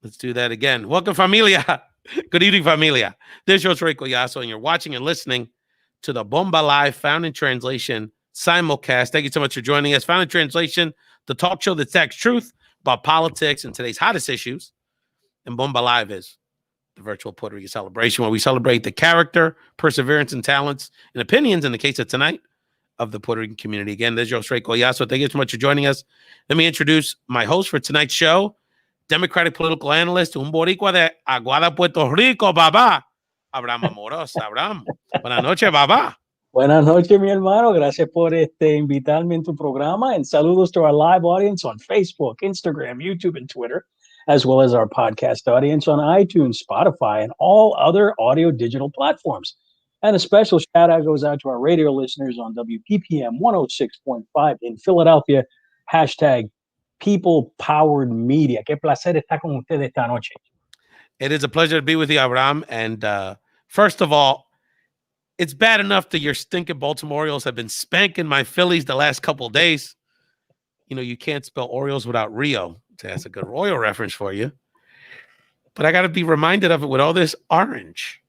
Let's do that again. Welcome, familia. Good evening, familia. This is Jowell Collazo, and you're watching and listening to the Bomba Live Found in Translation simulcast. Thank you so much for joining us. Found in Translation, the talk show that talks truth about politics and today's hottest issues. And Bomba Live is the virtual Puerto Rico celebration where we celebrate the character, perseverance, and talents and opinions, in the case of tonight, of the Puerto Rican community. Again, this is Jowell Collazo. Thank you so much for joining us. Let me introduce my host for tonight's show, Democratic political analyst, un boricua de Aguada, Puerto Rico, babá, Abraham Amoros. Abraham, buenas noches, babá. Buenas noches, mi hermano. Gracias por invitarme en tu programa. And saludos to our live audience on Facebook, Instagram, YouTube, and Twitter, as well as our podcast audience on iTunes, Spotify, and all other audio digital platforms. And a special shout out goes out to our radio listeners on WPPM 106.5 in Philadelphia. Hashtag People Powered Media. Qué placer estar con ustedes esta noche. It is a pleasure to be with you, Abraham. And first of all, it's bad enough that your stinking Baltimore Orioles have been spanking my Phillies the last couple of days. You know, you can't spell Orioles without Rio. That's a good Royal reference for you. But I got to be reminded of it with all this orange.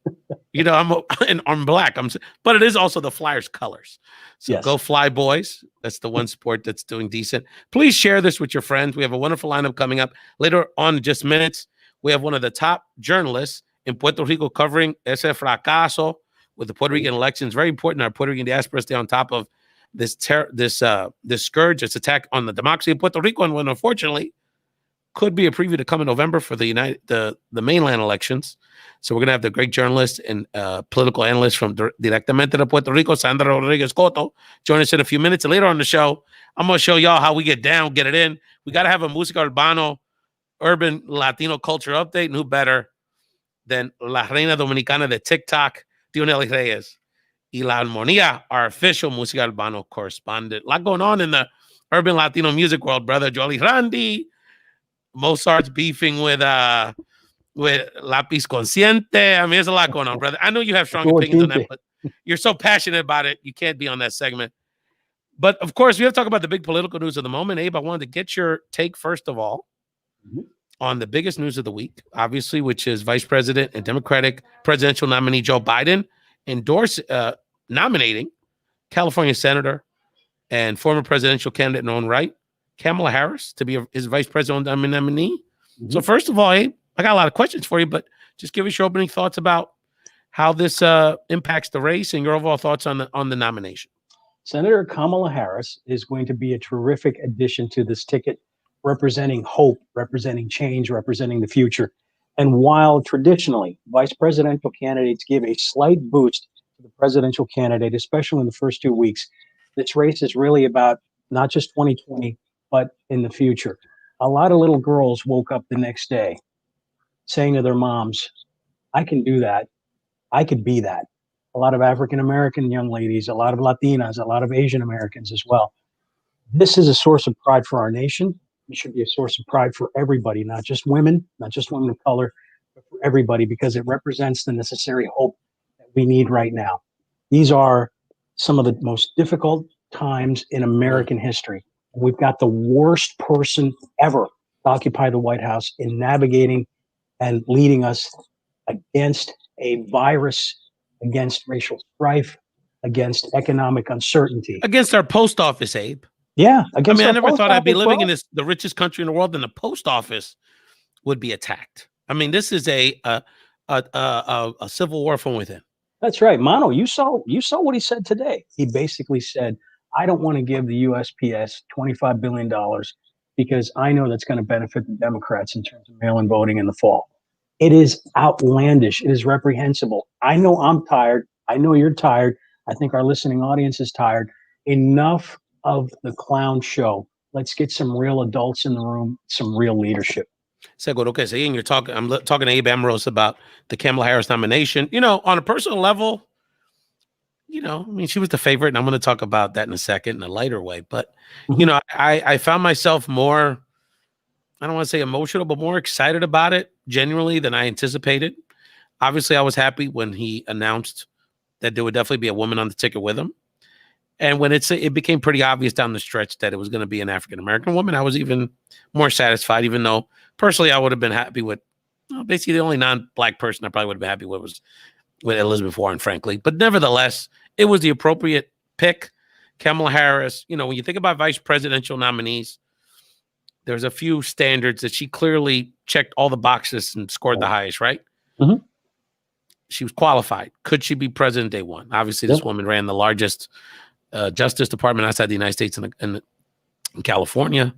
You know, I'm black. But it is also the Flyers colors. So yes. Go Fly Boys. That's the one sport that's doing decent. Please share this with your friends. We have a wonderful lineup coming up later on in just minutes. We have one of the top journalists in Puerto Rico covering ese fracaso with the Puerto Rican elections. Very important. Our Puerto Rican diaspora stay on top of this scourge, this attack on the democracy of Puerto Rico, and when unfortunately could be a preview to come in November for the mainland elections. So we're going to have the great journalist and political analyst from Directamente de Puerto Rico, Sandra Rodriguez-Cotto, join us in a few minutes. And later on the show, I'm going to show y'all how we get down, get it in. We got to have a Musica Urbano, urban Latino culture update. And who better than La Reina Dominicana de TikTok, Dionelli Reyes, y La Armonia, our official Musica Urbano correspondent. A lot going on in the urban Latino music world, brother. Jowell Y Randy, Mozart's beefing with Lápiz Consciente. I mean, there's a lot going on, brother. I know you have strong opinions on that, but you're so passionate about it, you can't be on that segment. But, of course, we have to talk about the big political news of the moment. Abe, I wanted to get your take, first of all, on the biggest news of the week, obviously, which is Vice President and Democratic presidential nominee Joe Biden nominating California Senator and former presidential candidate in her own right, Kamala Harris, to be his vice president nominee. So first of all, Abe, I got a lot of questions for you, but just give us your opening thoughts about how this impacts the race and your overall thoughts on the nomination. Senator Kamala Harris is going to be a terrific addition to this ticket, representing hope, representing change, representing the future. And while traditionally vice presidential candidates give a slight boost to the presidential candidate, especially in the first 2 weeks, this race is really about not just 2020, but in the future. A lot of little girls woke up the next day saying to their moms, I can do that. I could be that. A lot of African-American young ladies, a lot of Latinas, a lot of Asian Americans as well. This is a source of pride for our nation. It should be a source of pride for everybody, not just women of color, but for everybody, because it represents the necessary hope that we need right now. These are some of the most difficult times in American history. We've got the worst person ever to occupy the White House in navigating and leading us against a virus, against racial strife, against economic uncertainty. Against our post office, Abe. Yeah. I never thought I'd be living in the richest country in the world and the post office would be attacked. I mean, this is a civil war from within. That's right. Mano, you saw what he said today. He basically said, I don't want to give the USPS $25 billion because I know that's going to benefit the Democrats in terms of mail-in voting in the fall. It is outlandish. It is reprehensible. I know I'm tired. I know you're tired. I think our listening audience is tired. Enough of the clown show. Let's get some real adults in the room, some real leadership. Seguro que sí. And I'm talking to Abe Amoros about the Kamala Harris nomination. You know, on a personal level, you know, I mean, she was the favorite, and I'm going to talk about that in a second in a lighter way. But, you know, I found myself more, I don't want to say emotional, but more excited about it genuinely than I anticipated. Obviously, I was happy when he announced that there would definitely be a woman on the ticket with him. And when it became pretty obvious down the stretch that it was going to be an African-American woman, I was even more satisfied, even though Personally, I would have been happy with, basically the only non-black person I probably would have been happy with was with Elizabeth Warren, frankly. But nevertheless, it was the appropriate pick. Kamala Harris, you know, when you think about vice presidential nominees, there's a few standards that she clearly checked all the boxes and scored the highest, right? Mm-hmm. She was qualified. Could she be president day one? Obviously, this woman ran the largest Justice Department outside the United States in California,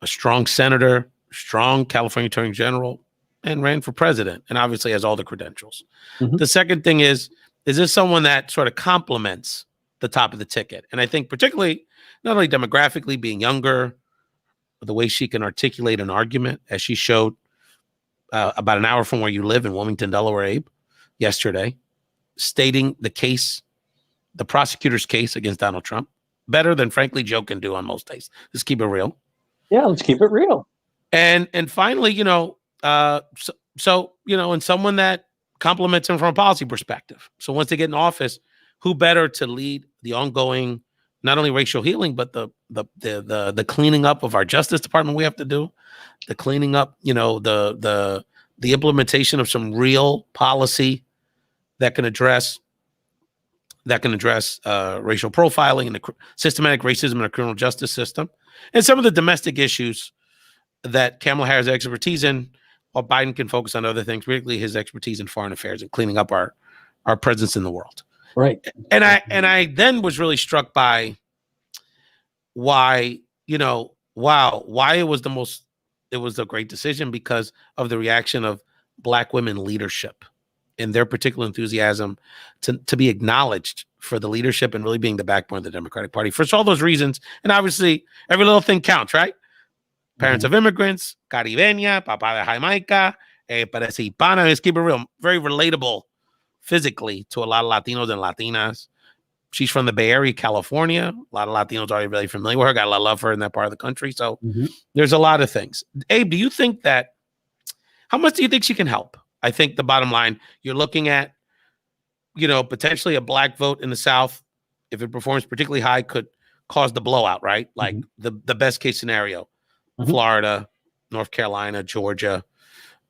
a strong senator, strong California Attorney General, and ran for president, and obviously has all the credentials. The second thing is this someone that sort of complements the top of the ticket? And I think particularly, not only demographically, being younger, but the way she can articulate an argument, as she showed about an hour from where you live in Wilmington, Delaware, Abe, yesterday, stating the case, the prosecutor's case against Donald Trump, better than, frankly, Joe can do on most days. Let's keep it real. Yeah, let's keep it real. And finally, you know, so you know, and someone that compliments him from a policy perspective. So once they get in office, who better to lead the ongoing, not only racial healing, but the cleaning up of our Justice Department we have to do, the cleaning up, you know, the implementation of some real policy that can address racial profiling and the systematic racism in our criminal justice system, and some of the domestic issues that Kamala Harris has expertise in, while Biden can focus on other things, particularly his expertise in foreign affairs and cleaning up our presence in the world. Right. And I then was really struck by why, you know, why it was a great decision, because of the reaction of Black women leadership and their particular enthusiasm to be acknowledged for the leadership and really being the backbone of the Democratic Party. For all those reasons, and obviously every little thing counts, right? Parents of immigrants, Caribeña, Papa de Jamaica, parece hispana. Let's keep it real. Very relatable physically to a lot of Latinos and Latinas. She's from the Bay Area, California. A lot of Latinos are really familiar with her. Got a lot of love for her in that part of the country. So there's a lot of things. Abe, do you think that, how much do you think she can help? I think the bottom line, you're looking at, you know, potentially a Black vote in the South, if it performs particularly high, could cause the blowout, right? Like the best case scenario, Florida, North Carolina, Georgia.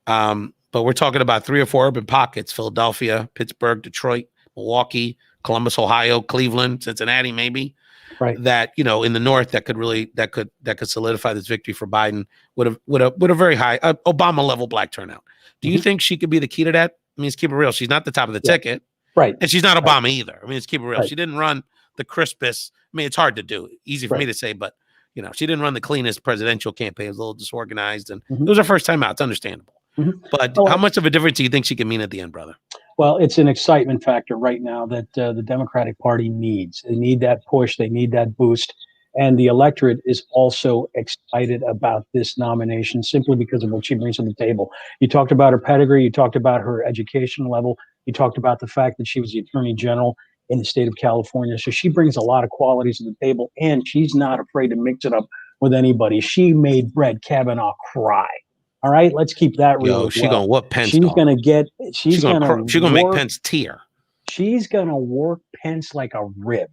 But we're talking about 3 or 4 urban pockets: Philadelphia, Pittsburgh, Detroit, Milwaukee, Columbus, Ohio, Cleveland, Cincinnati, maybe. Right. That, you know, in the North, that could solidify this victory for Biden with a very high Obama level Black turnout. Do you think she could be the key to that? I mean, let's keep it real. She's not the top of the ticket. Right. And she's not Obama either. I mean, let's keep it real. She didn't run the crispest. I mean, it's hard to do. Easy for me to say, but, you know, she didn't run the cleanest presidential campaign. It was a little disorganized, and it was her first time out. It's understandable. But how much of a difference do you think she can mean at the end, brother? Well, it's an excitement factor right now that the Democratic Party needs. They need that push. They need that boost. And the electorate is also excited about this nomination simply because of what she brings to the table. You talked about her pedigree. You talked about her education level. You talked about the fact that she was the Attorney General in the state of California. So she brings a lot of qualities to the table, and she's not afraid to mix it up with anybody. She made Brett Kavanaugh cry. All right, let's keep that real. She gonna whoop Pence. She's gonna make Pence tear. She's gonna work Pence like a rib.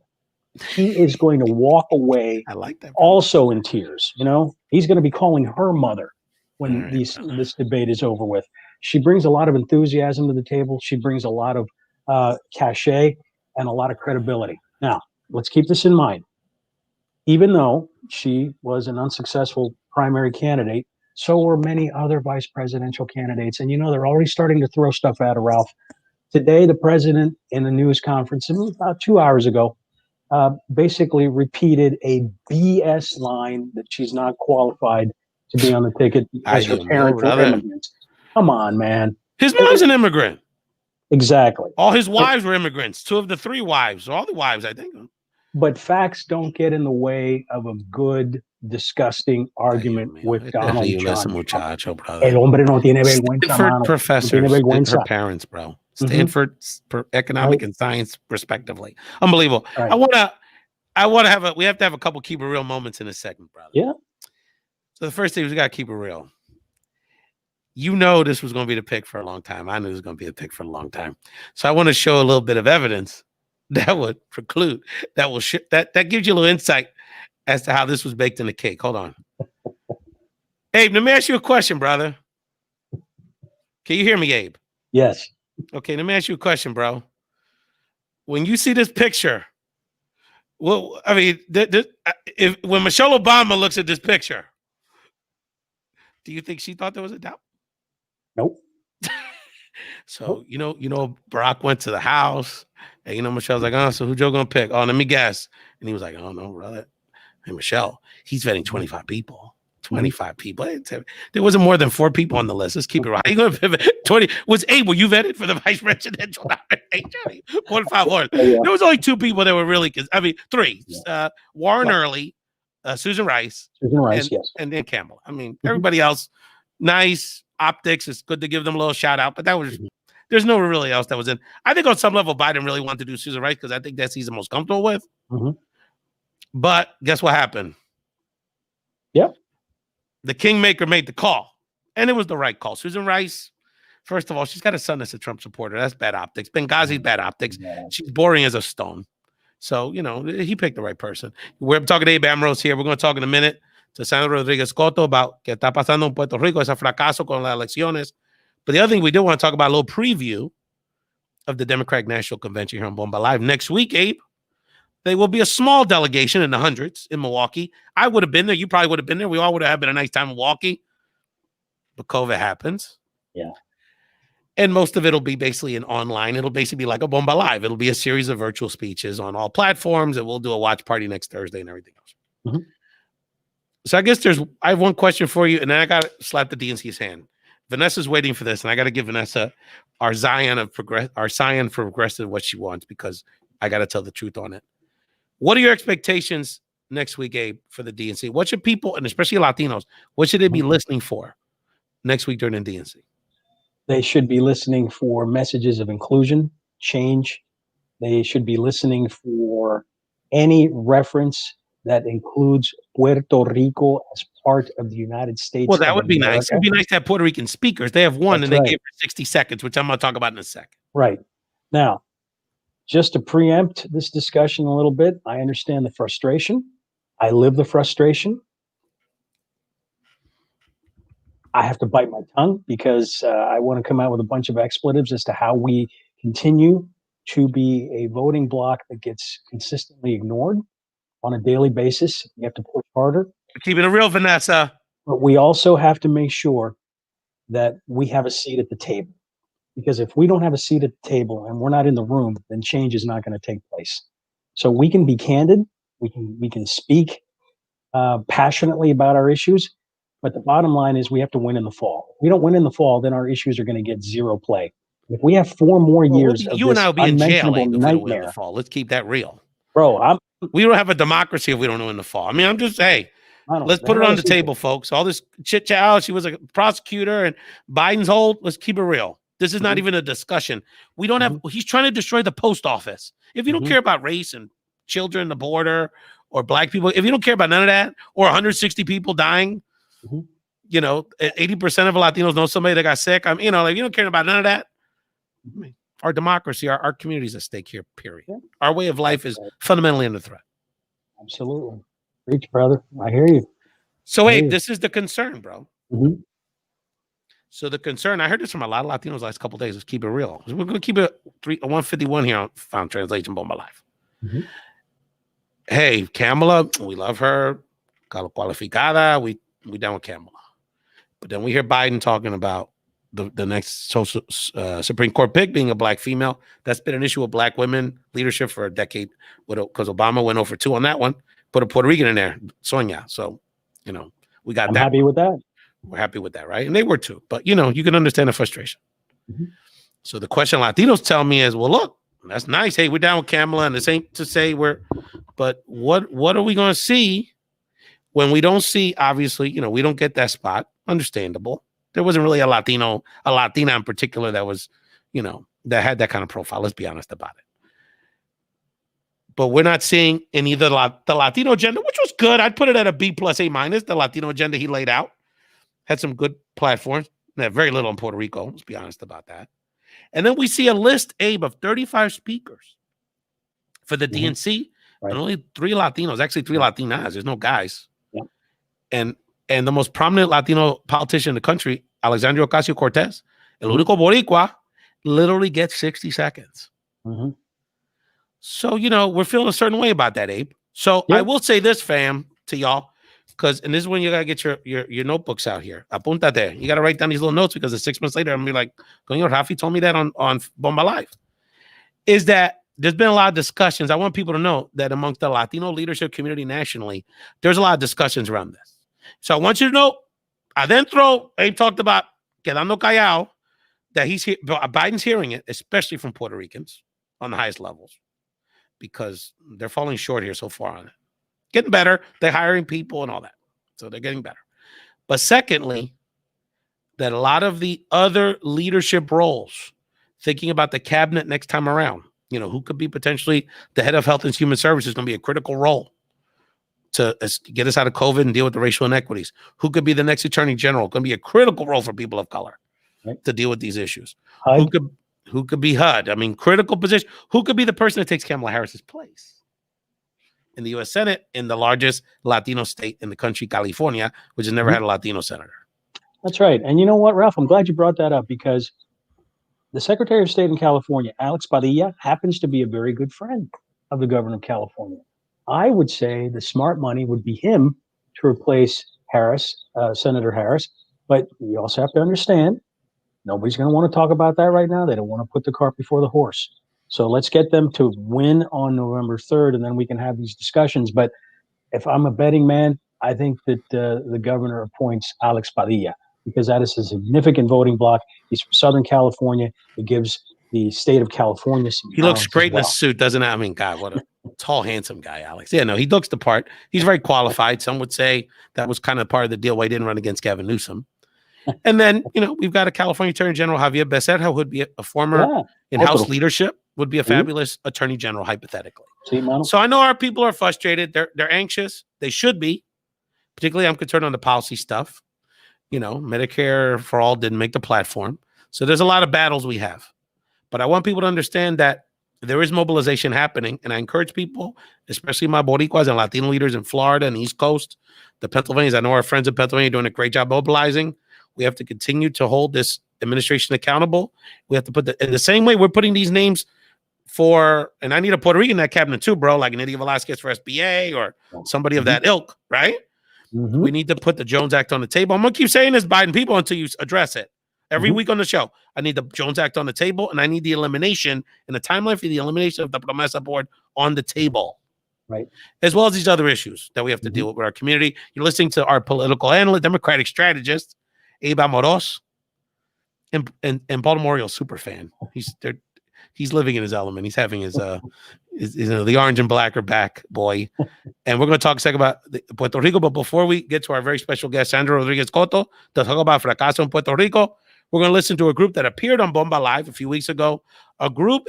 He is going to walk away. I like that. Also in tears. You know, he's going to be calling her mother when this debate is over with. She brings a lot of enthusiasm to the table. She brings a lot of cachet and a lot of credibility. Now, let's keep this in mind. Even though she was an unsuccessful primary candidate, so were many other vice presidential candidates. And, you know, they're already starting to throw stuff at her, Ralph. Today, the president in the news conference, about 2 hours ago, basically repeated a BS line that she's not qualified to be on the ticket because her parents were immigrants. Come on, man. His mom's an immigrant. Exactly. All his wives were immigrants. 2 of the 3 wives, all the wives, I think. But facts don't get in the way of a good, disgusting argument with Donald Trump. El hombre no tiene vergüenza, Stanford professors, her parents, bro. Stanford economic and science, respectively. Unbelievable. Right. We have to have a couple keep it real moments in this segment, brother. Yeah. So the first thing is we got to keep it real. You know this was going to be the pick for a long time. I knew it was going to be the pick for a long time. So I want to show a little bit of evidence that would preclude, that gives you a little insight as to how this was baked in the cake. Hold on. Abe, let me ask you a question, brother. Can you hear me, Abe? Yes. Okay, let me ask you a question, bro. When you see this picture, well, I mean, when Michelle Obama looks at this picture, do you think she thought there was a doubt? Nope. So Barack went to the house, and Michelle's like, "Oh, so who Joe gonna pick? Oh, let me guess." And he was like, "Oh no, brother." And Michelle, he's vetting 25 people. 25 people. There wasn't more than 4 people on the list. Let's keep it right. How you gonna pivot 20? Was Abe, were you vetted for the vice presidential nomination? 45 horse. Yeah. There was only 2 people that were really, 3. Warren Early, Susan Rice, yes. and then Campbell. I mean, everybody else, nice optics. It's good to give them a little shout out, but that was there's no really else that was in. I think on some level, Biden really wanted to do Susan Rice because I think that's he's the most comfortable with. But guess what happened? Yep. The kingmaker made the call, and it was the right call. Susan Rice, first of all, she's got a son that's a Trump supporter. That's bad optics. Benghazi's bad optics. She's boring as a stone. So, he picked the right person. We're talking to Abe Amoros here. We're going to talk in a minute to Sandra Rodriguez-Cotto about qué está pasando en Puerto Rico, ese fracaso con las elecciones. But the other thing we do want to talk about, a little preview of the Democratic National Convention here on Bomba Live. Next week, Abe, there will be a small delegation in the hundreds in Milwaukee. I would have been there. You probably would have been there. We all would have had a nice time in Milwaukee. But COVID happens. Yeah. And most of it will be basically online. It'll basically be like a Bomba Live. It'll be a series of virtual speeches on all platforms, and we'll do a watch party next Thursday and everything else. So I guess I have one question for you, and then I got to slap the DNC's hand. Vanessa's waiting for this, and I got to give Vanessa our scion for progressive what she wants, because I got to tell the truth on it. What are your expectations next week, Abe, for the DNC? What should people, and especially Latinos, what should they be listening for next week during the DNC? They should be listening for messages of inclusion, change. They should be listening for any reference that includes Puerto Rico as part of the United States. Well, that would be nice. It'd be nice to have Puerto Rican speakers. They have one, and they gave her 60 seconds, which I'm going to talk about in a second. Right. Now, just to preempt this discussion a little bit, I understand the frustration. I live the frustration. I have to bite my tongue because I want to come out with a bunch of expletives as to how we continue to be a voting bloc that gets consistently ignored on a daily basis. We have to push harder. Keeping it real, Vanessa. But we also have to make sure that we have a seat at the table. Because if we don't have a seat at the table and we're not in the room, then change is not going to take place. So we can be candid. We can speak passionately about our issues. But the bottom line is we have to win in the fall. If we don't win in the fall, then our issues are going to get zero play. If we have 4 more years of you and I will be in jail if we don't win in nightmare, the fall. Let's keep that real. Bro, we don't have a democracy if we don't win in the fall. I mean, I'm just, let's put it on the table, folks. All this chit chat. She was a prosecutor and Biden's hold. Let's keep it real. This is not even a discussion. We don't have, he's trying to destroy the post office. If you don't care about race and children, the border, or black people, if you don't care about none of that, or 160 people dying, 80% of Latinos know somebody that got sick. If you don't care about none of that, our democracy, our community is at stake here, period. Yeah. Our way of life is fundamentally under threat. Absolutely. Preach, brother. I hear you. So, Abe, this is the concern, bro. So the concern, I heard this from a lot of Latinos last couple of days, is keep it real. We're going to keep it 151 here on Found Translation Bomba Live. Hey, Kamala, we love her. Cualificada, we down with Kamala. But then we hear Biden talking about the next Supreme Court pick being a black female. That's been an issue with black women leadership for a decade, because Obama went over 2 on that one. Put a Puerto Rican in there, Sonia. So, we got that. I'm happy with that. We're happy with that, right? And they were too. But, you can understand the frustration. So the question Latinos tell me is, well, look, that's nice. Hey, we're down with Kamala, and this ain't to say but what are we going to see when we don't see, obviously, we don't get that spot. Understandable. There wasn't really a Latina in particular that was, that had that kind of profile. Let's be honest about it. But we're not seeing in either the Latino agenda, which was good. I'd put it at a B plus A minus. The Latino agenda he laid out had some good platforms. Very little in Puerto Rico. Let's be honest about that. And then we see a list, Abe, of 35 speakers for the DNC, and only 3 Latinos, actually 3 Latinas. There's no guys. And and the most prominent Latino politician in the country, Alexandria Ocasio-Cortez, el único boricua, literally gets 60 seconds. Mm-hmm. So, you know, we're feeling a certain way about that, Abe. So I will say this, fam, to y'all, and this is when you got to get your notebooks out here. Apuntate. You got to write down these little notes because 6 months later, I'm going to be like, Coño, Rafi told me that on Bomba Live. Is that there's been a lot of discussions. I want people to know that amongst the Latino leadership community nationally, there's a lot of discussions around this. So I want you to know, adentro, Abe talked about quedando callado, that Biden's hearing it, especially from Puerto Ricans on the highest levels, because they're falling short here so far on it. Getting better. They're hiring people and all that. So they're getting better. But secondly, that a lot of the other leadership roles, thinking about the cabinet next time around, you know, who could be potentially the head of Health and Human Services, going to be a critical role to get us out of COVID and deal with the racial inequities. Who could be the next attorney general? Going to be a critical role for people of color to deal with these issues. Who could be HUD? I mean, critical position. Who could be the person that takes Kamala Harris's place in the U.S. Senate in the largest Latino state in the country, California, which has never had a Latino senator? That's right. And you know what, Ralph? I'm glad you brought that up, because the Secretary of State in California, Alex Padilla, happens to be a very good friend of the governor of California. I would say the smart money would be him to replace Harris, Senator Harris. But you also have to understand, nobody's going to want to talk about that right now. They don't want to put the cart before the horse. So let's get them to win on November 3rd, and then we can have these discussions. But if I'm a betting man, I think that the governor appoints Alex Padilla, because that is a significant voting bloc. He's from Southern California. It gives the state of California some He looks great well. in a suit, doesn't it? I mean, God, what a tall, handsome guy, Alex. Yeah, no, he looks the part. He's very qualified. Some would say that was kind of part of the deal why he didn't run against Gavin Newsom. And then, you know, we've got a California Attorney General, Javier Becerra, who would be a former in-house leadership, would be a fabulous attorney general, hypothetically. So I know our people are frustrated. They're anxious. They should be. Particularly, I'm concerned on the policy stuff. You know, Medicare for All didn't make the platform. So there's a lot of battles we have. But I want people to understand that there is mobilization happening. And I encourage people, especially my Boricuas and Latino leaders in Florida and the East Coast, the Pennsylvanians. I know our friends in Pennsylvania are doing a great job mobilizing. We have to continue to hold this administration accountable. We have to put in the same way we're putting these names for, and I need a Puerto Rican in that cabinet too, bro, like Nydia Velázquez for SBA or somebody of that ilk, right? We need to put the Jones Act on the table. I'm going to keep saying this, Biden people, until you address it. Every week on the show, I need the Jones Act on the table, and I need the elimination and the timeline for the elimination of the Promesa Board on the table. Right. As well as these other issues that we have to deal with our community. You're listening to our political analyst, Democratic strategist, Abe Amoros, and Baltimore super fan. He's living in his element. He's having his the orange and black are back, boy. And we're going to talk a second about Puerto Rico. But before we get to our very special guest, Sandra Rodriguez-Cotto, to talk about Fracaso in Puerto Rico, we're going to listen to a group that appeared on Bomba Live a few weeks ago. A group,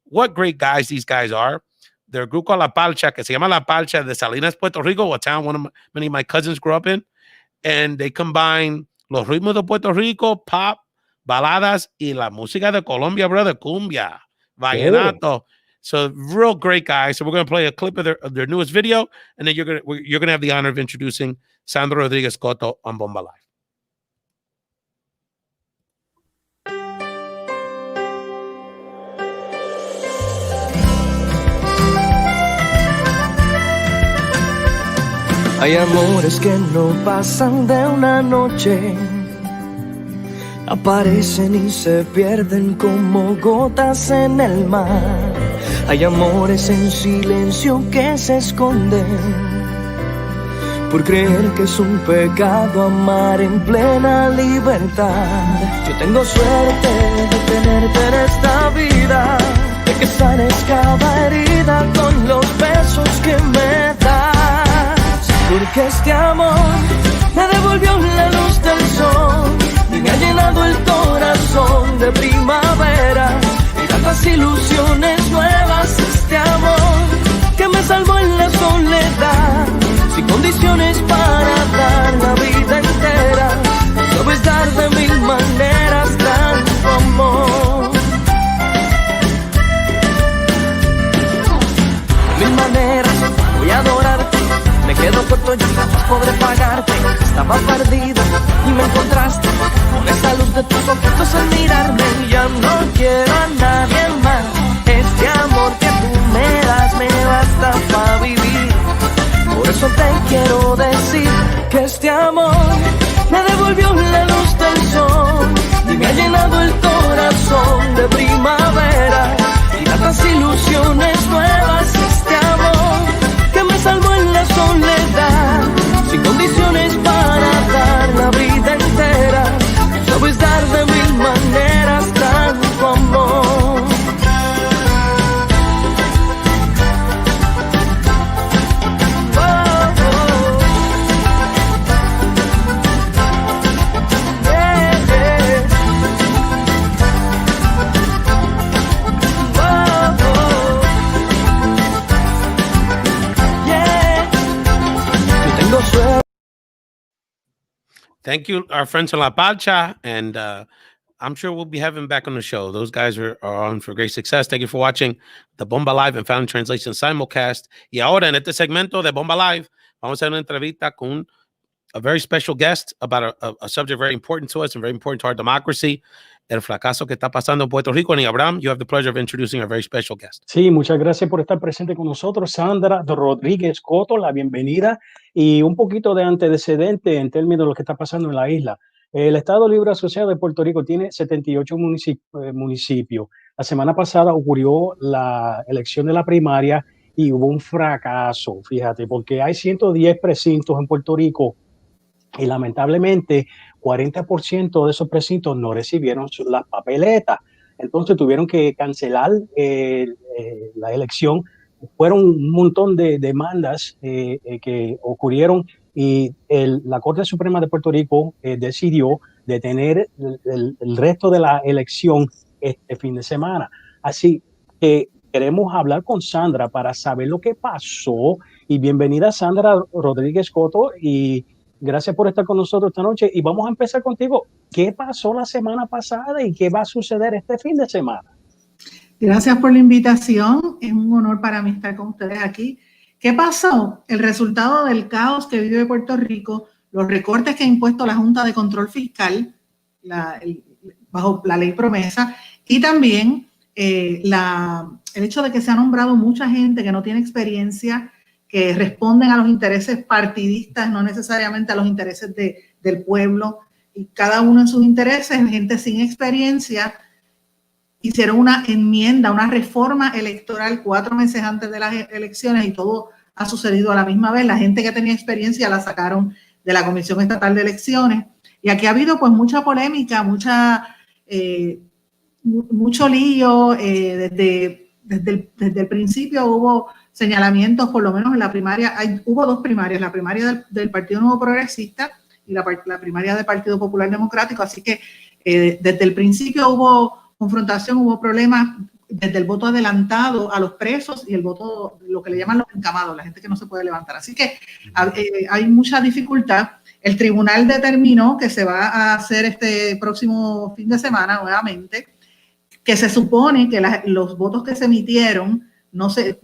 what great guys these guys are. They're a group called La Palcha, que se llama La Palcha de Salinas, Puerto Rico, a town many of my cousins grew up in. And they combine los ritmos de Puerto Rico, pop, baladas, y la música de Colombia, brother, cumbia, vallenato. So real great guys. So we're going to play a clip of their newest video, and then you're going to have the honor of introducing Sandra Rodriguez-Cotto on Bomba Live. Hay amores que no pasan de una noche, aparecen y se pierden como gotas en el mar. Hay amores en silencio que se esconden por creer que es un pecado amar en plena libertad. Yo tengo suerte de tenerte en esta vida, de que sanes cada herida con los besos que me das. Porque este amor me devolvió la luz del sol y me ha llenado el corazón de primavera y tantas ilusiones nuevas. Este amor que me salvó en la soledad, sin condiciones para dar la vida entera. Sabes dar de mil maneras tanto amor. De mil maneras voy a adorarte. Me quedo corto, yo jamás podré pagarte. estaba perdido y me encontraste con esa luz de tus ojitos al mirarme. Ya no quiero a nadie más, este amor que tú me das me basta para vivir. Por eso te quiero decir que este amor me devolvió la luz del sol y me ha llenado el corazón de primavera y tantas ilusiones nuevas. Este amor que me salvó en la soledad, sin condiciones para dar la vida entera. Sabes dar de mil maneras tanto amor. Thank you, our friends from La Pacha, and I'm sure we'll be having back on the show. Those guys are on for great success. Thank you for watching the Bomba Live and Found Translation Simulcast. Y ahora, en este segmento de Bomba Live, vamos a hacer una entrevista con a very special guest about a subject very important to us and very important to our democracy. El fracaso que está pasando en Puerto Rico. And Abraham, you have the pleasure of introducing our very special guest. Sí, muchas gracias por estar presente con nosotros, Sandra Rodriguez-Cotto, la bienvenida y un poquito de antecedente en términos de lo que está pasando en la isla. El Estado Libre Asociado de Puerto Rico tiene 78 municipios. La semana pasada ocurrió la elección de la primaria y hubo un fracaso, fíjate, porque hay 110 precintos en Puerto Rico y lamentablemente 40% de esos precintos no recibieron las papeletas. Entonces tuvieron que cancelar la elección. Fueron un montón de demandas que ocurrieron y la Corte Suprema de Puerto Rico decidió detener el resto de la elección este fin de semana. Así que queremos hablar con Sandra para saber lo que pasó. Y bienvenida, Sandra Rodriguez-Cotto, y gracias por estar con nosotros esta noche. Y vamos a empezar contigo. ¿Qué pasó la semana pasada y qué va a suceder este fin de semana? Gracias por la invitación. Es un honor para mí estar con ustedes aquí. ¿Qué pasó? El resultado del caos que vive Puerto Rico, los recortes que ha impuesto la Junta de Control Fiscal bajo la ley promesa y también el hecho de que se ha nombrado mucha gente que no tiene experiencia, que responden a los intereses partidistas, no necesariamente a los intereses del pueblo, y cada uno en sus intereses, gente sin experiencia. Hicieron una enmienda, una reforma electoral 4 meses antes de las elecciones y todo ha sucedido a la misma vez. La gente que tenía experiencia la sacaron de la Comisión Estatal de Elecciones. Y aquí ha habido pues mucha polémica, mucho lío. Desde el principio hubo señalamientos, por lo menos en la primaria. Hubo 2 primarias, la primaria del Partido Nuevo Progresista y la primaria del Partido Popular Democrático. Así que desde el principio hubo confrontación, hubo problemas desde el voto adelantado a los presos y el voto, lo que le llaman los encamados, la gente que no se puede levantar. Así que hay mucha dificultad. El tribunal determinó que se va a hacer este próximo fin de semana nuevamente, que se supone que los votos que se emitieron no se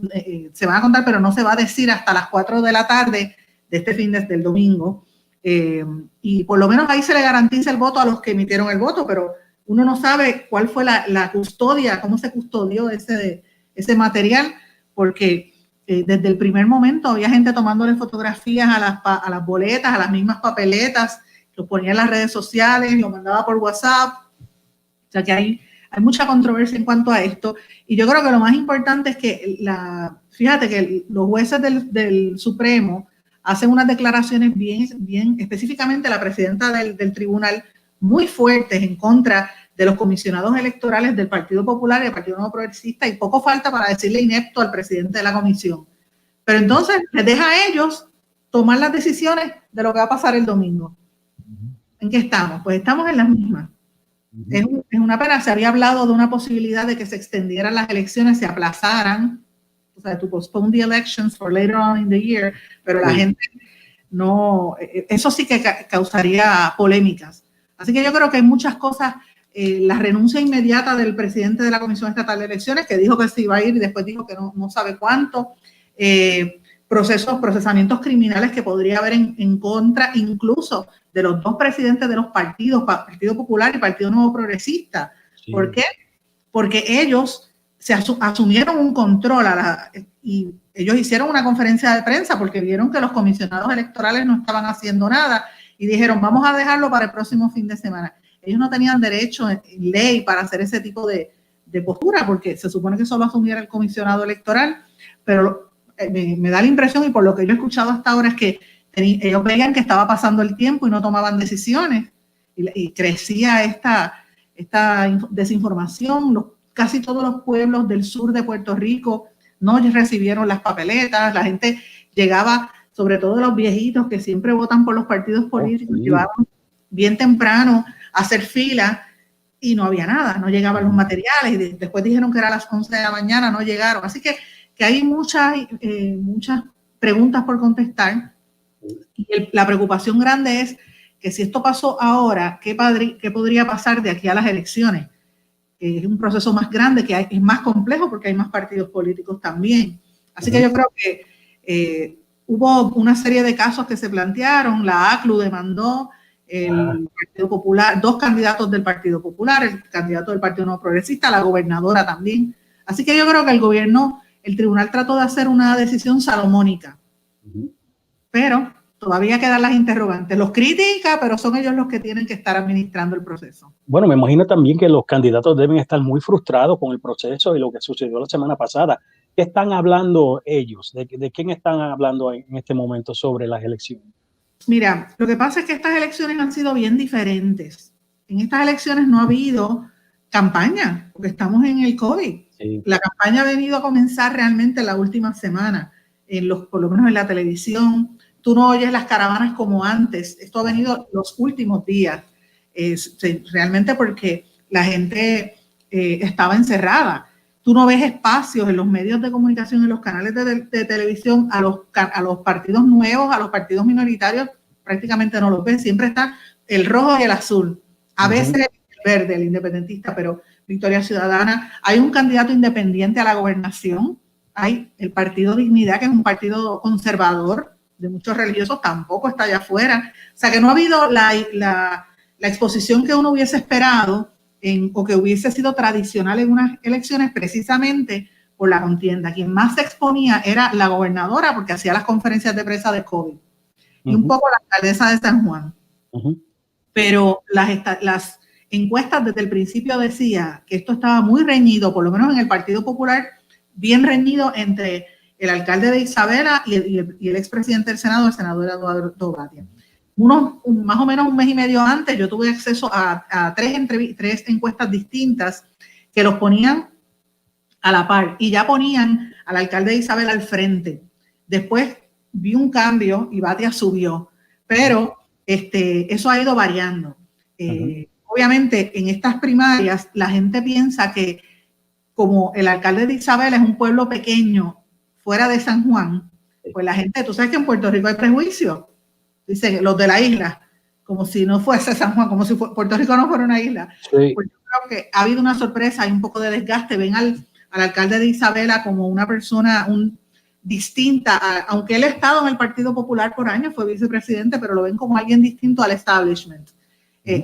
van a contar, pero no se va a decir hasta las 4 de la tarde de este del domingo. Y por lo menos ahí se le garantiza el voto a los que emitieron el voto, pero uno no sabe cuál fue la custodia, cómo se custodió ese material, porque desde el primer momento había gente tomándole fotografías a las boletas, a las mismas papeletas, lo ponía en las redes sociales, lo mandaba por WhatsApp. O sea que hay mucha controversia en cuanto a esto. Y yo creo que lo más importante es que fíjate que los jueces del Supremo hacen unas declaraciones bien específicamente la presidenta del tribunal, muy fuertes en contra de los comisionados electorales del Partido Popular y del Partido Nuevo Progresista, y poco falta para decirle inepto al presidente de la comisión. Pero entonces les deja a ellos tomar las decisiones de lo que va a pasar el domingo. ¿En qué estamos? Pues estamos en las mismas. Es una pena. Se había hablado de una posibilidad de que se extendieran las elecciones, se aplazaran, o sea, to postpone the elections for later on in the year, pero la gente no, eso sí que causaría polémicas. Así que yo creo que hay muchas cosas. La renuncia inmediata del presidente de la Comisión Estatal de Elecciones, que dijo que se iba a ir y después dijo que no sabe cuánto. procesamientos criminales que podría haber en contra incluso de los dos presidentes de los partidos, Partido Popular y Partido Nuevo Progresista. Sí. ¿Por qué? Porque ellos se asumieron un control y ellos hicieron una conferencia de prensa porque vieron que los comisionados electorales no estaban haciendo nada y dijeron, vamos a dejarlo para el próximo fin de semana. Ellos no tenían derecho en ley para hacer ese tipo de postura porque se supone que solo asumiera el comisionado electoral, pero me da la impresión, y por lo que yo he escuchado hasta ahora, es que ellos veían que estaba pasando el tiempo y no tomaban decisiones y crecía esta desinformación. Casi todos los pueblos del sur de Puerto Rico no recibieron las papeletas, la gente llegaba, sobre todo los viejitos que siempre votan por los partidos políticos, llevaban bien temprano a hacer fila y no había nada, no llegaban los materiales y después dijeron que era a las 11 de la mañana, no llegaron. Así que hay muchas preguntas por contestar y la preocupación grande es que si esto pasó ahora, ¿qué podría pasar de aquí a las elecciones? Es un proceso más grande, es más complejo porque hay más partidos políticos también. Así que yo creo que hubo una serie de casos que se plantearon. La ACLU demandó el Partido Popular, dos candidatos del Partido Popular, el candidato del Partido Nuevo Progresista, la gobernadora también. Así que yo creo que el tribunal trató de hacer una decisión salomónica, pero todavía quedan las interrogantes. Los critica, pero son ellos los que tienen que estar administrando el proceso. Bueno, me imagino también que los candidatos deben estar muy frustrados con el proceso y lo que sucedió la semana pasada. ¿Qué están hablando ellos? ¿De quién están hablando en este momento sobre las elecciones? Mira, lo que pasa es que estas elecciones han sido bien diferentes. En estas elecciones no ha habido campaña, porque estamos en el COVID. Sí. La campaña ha venido a comenzar realmente la última semana, por lo menos en la televisión. Tú no oyes las caravanas como antes. Esto ha venido los últimos días, realmente porque la gente estaba encerrada. Tú no ves espacios en los medios de comunicación, en los canales de televisión, a los partidos nuevos, a los partidos minoritarios, prácticamente no los ves. Siempre está el rojo y el azul. A veces el verde, el independentista, pero Victoria Ciudadana. Hay un candidato independiente a la gobernación. Hay el Partido Dignidad, que es un partido conservador, de muchos religiosos, tampoco está allá afuera. O sea que no ha habido la exposición que uno hubiese esperado o que hubiese sido tradicional en unas elecciones, precisamente por la contienda. Quien más se exponía era la gobernadora, porque hacía las conferencias de prensa de COVID, y un poco la alcaldesa de San Juan. Pero las encuestas desde el principio decía que esto estaba muy reñido, por lo menos en el Partido Popular, bien reñido entre el alcalde de Isabela y el expresidente del Senado, el senador Eduardo Batia. Más o menos un mes y medio antes, yo tuve acceso a tres encuestas distintas que los ponían a la par y ya ponían al alcalde de Isabela al frente. Después vi un cambio y Batia subió, pero eso ha ido variando. Obviamente, en estas primarias, la gente piensa que como el alcalde de Isabela es un pueblo pequeño fuera de San Juan, pues la gente, tú sabes que en Puerto Rico hay prejuicio. Dicen los de la isla, como si no fuese San Juan, como si Puerto Rico no fuera una isla. Sí. Pues yo creo que ha habido una sorpresa, hay un poco de desgaste. Ven al alcalde de Isabela como una persona distinta, aunque él ha estado en el Partido Popular por años, fue vicepresidente, pero lo ven como alguien distinto al establishment.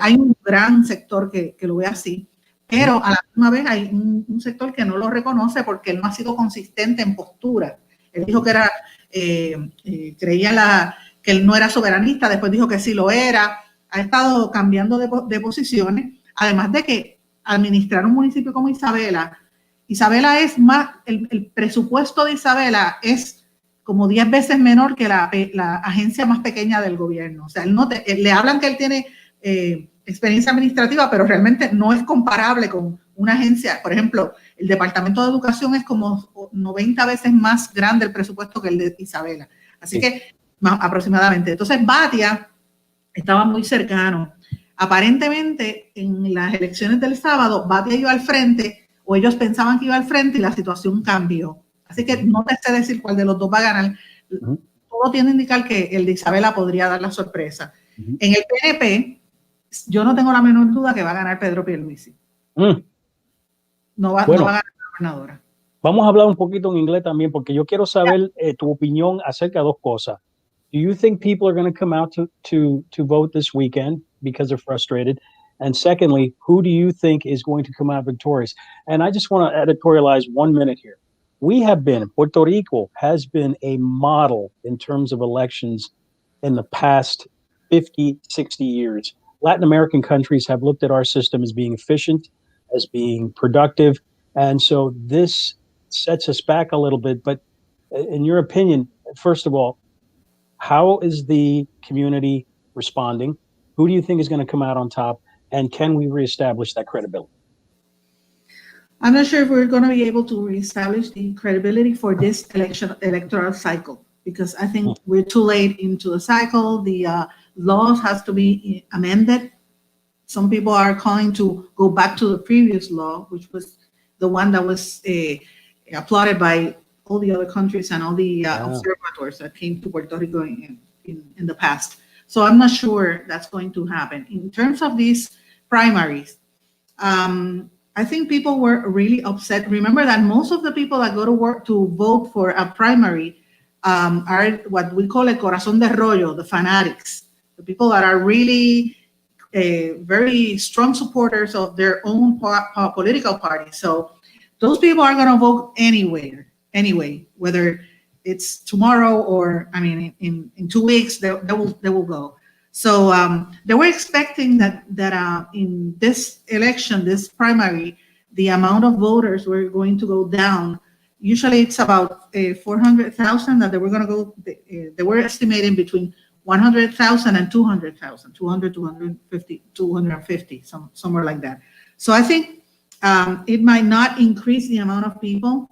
Hay un gran sector que lo ve así, pero a la misma vez hay un sector que no lo reconoce porque él no ha sido consistente en postura. Él dijo que creía que él no era soberanista, después dijo que sí lo era, ha estado cambiando de posiciones, además de que administrar un municipio como Isabela es más, el presupuesto de Isabela es como 10 veces menor que la agencia más pequeña del gobierno. O sea, le hablan que él tiene experiencia administrativa, pero realmente no es comparable con una agencia. Por ejemplo, el Departamento de Educación es como 90 veces más grande el presupuesto que el de Isabela. Así que aproximadamente. Entonces, Batia estaba muy cercano. Aparentemente, en las elecciones del sábado, Batia iba al frente, o ellos pensaban que iba al frente, y la situación cambió. Así que no te sé decir cuál de los dos va a ganar. Todo tiende a indicar que el de Isabela podría dar la sorpresa. En el PNP, yo no tengo la menor duda que va a ganar Pedro Pierluisi. No va a ganar la gobernadora. Vamos a hablar un poquito en inglés también, porque yo quiero saber tu opinión acerca de dos cosas. Do you think people are going to come out to vote this weekend because they're frustrated? And secondly, who do you think is going to come out victorious? And I just want to editorialize 1 minute here. Puerto Rico has been a model in terms of elections in the past 50, 60 years. Latin American countries have looked at our system as being efficient, as being productive. And so this sets us back a little bit. But in your opinion, first of all, how is the community responding? Who do you think is going to come out on top? And can we reestablish that credibility? I'm not sure if we're going to be able to reestablish the credibility for this electoral cycle, because I think we're too late into the cycle. The laws has to be amended. Some people are calling to go back to the previous law, which was the one that was applauded by all the other countries and all the observators that came to Puerto Rico in the past. So I'm not sure that's going to happen. In terms of these primaries, I think people were really upset. Remember that most of the people that go to work to vote for a primary are what we call a corazón de rollo, the fanatics, the people that are really very strong supporters of their own political party. So those people are going to vote anyway, whether it's tomorrow or, I mean, in 2 weeks, they will go. So they were expecting that in this election, this primary, the amount of voters were going to go down. Usually it's about 400,000 that they were going to go. They were estimating between 100,000 and 200,000, 200, 250, 250, somewhere like that. So I think it might not increase the amount of people.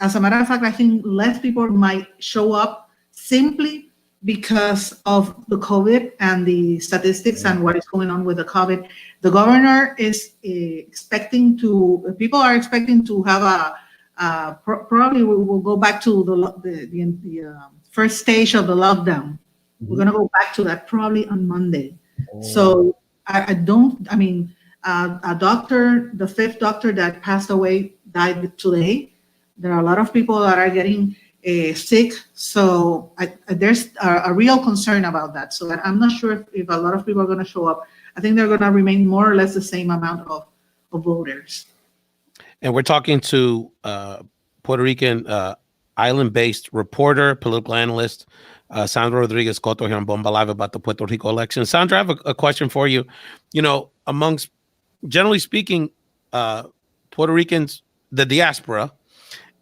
As a matter of fact, I think less people might show up simply because of the COVID and the statistics and what is going on with the COVID. The governor is people are expecting to have probably we will go back to the first stage of the lockdown. We're going to go back to that probably on Monday. So a doctor, the 5th doctor that passed away, died today. There are a lot of people that are getting sick. So there's a real concern about that. So I'm not sure if a lot of people are going to show up. I think they're going to remain more or less the same amount of voters. And we're talking to Puerto Rican island-based reporter, political analyst, Sandra Rodriguez-Cotto here on Bomba Live about the Puerto Rico election. Sandra, I have a question for you. You know, amongst, generally speaking, Puerto Ricans, the diaspora,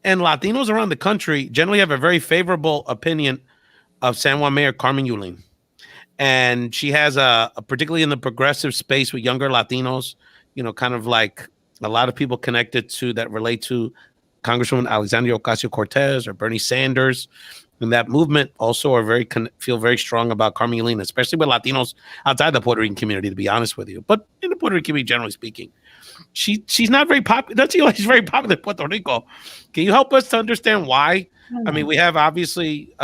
and Latinos around the country generally have a very favorable opinion of San Juan Mayor Carmen Yulín. And she has particularly in the progressive space with younger Latinos, you know, kind of like a lot of people connected to that relate to Congresswoman Alexandria Ocasio-Cortez or Bernie Sanders. And that movement also are feel very strong about Carmen Yulín, especially with Latinos outside the Puerto Rican community, to be honest with you. But in the Puerto Rican community, generally speaking, she's not very popular. Doesn't seem like she's very popular in Puerto Rico. Can you help us to understand why? I mean, we have obviously,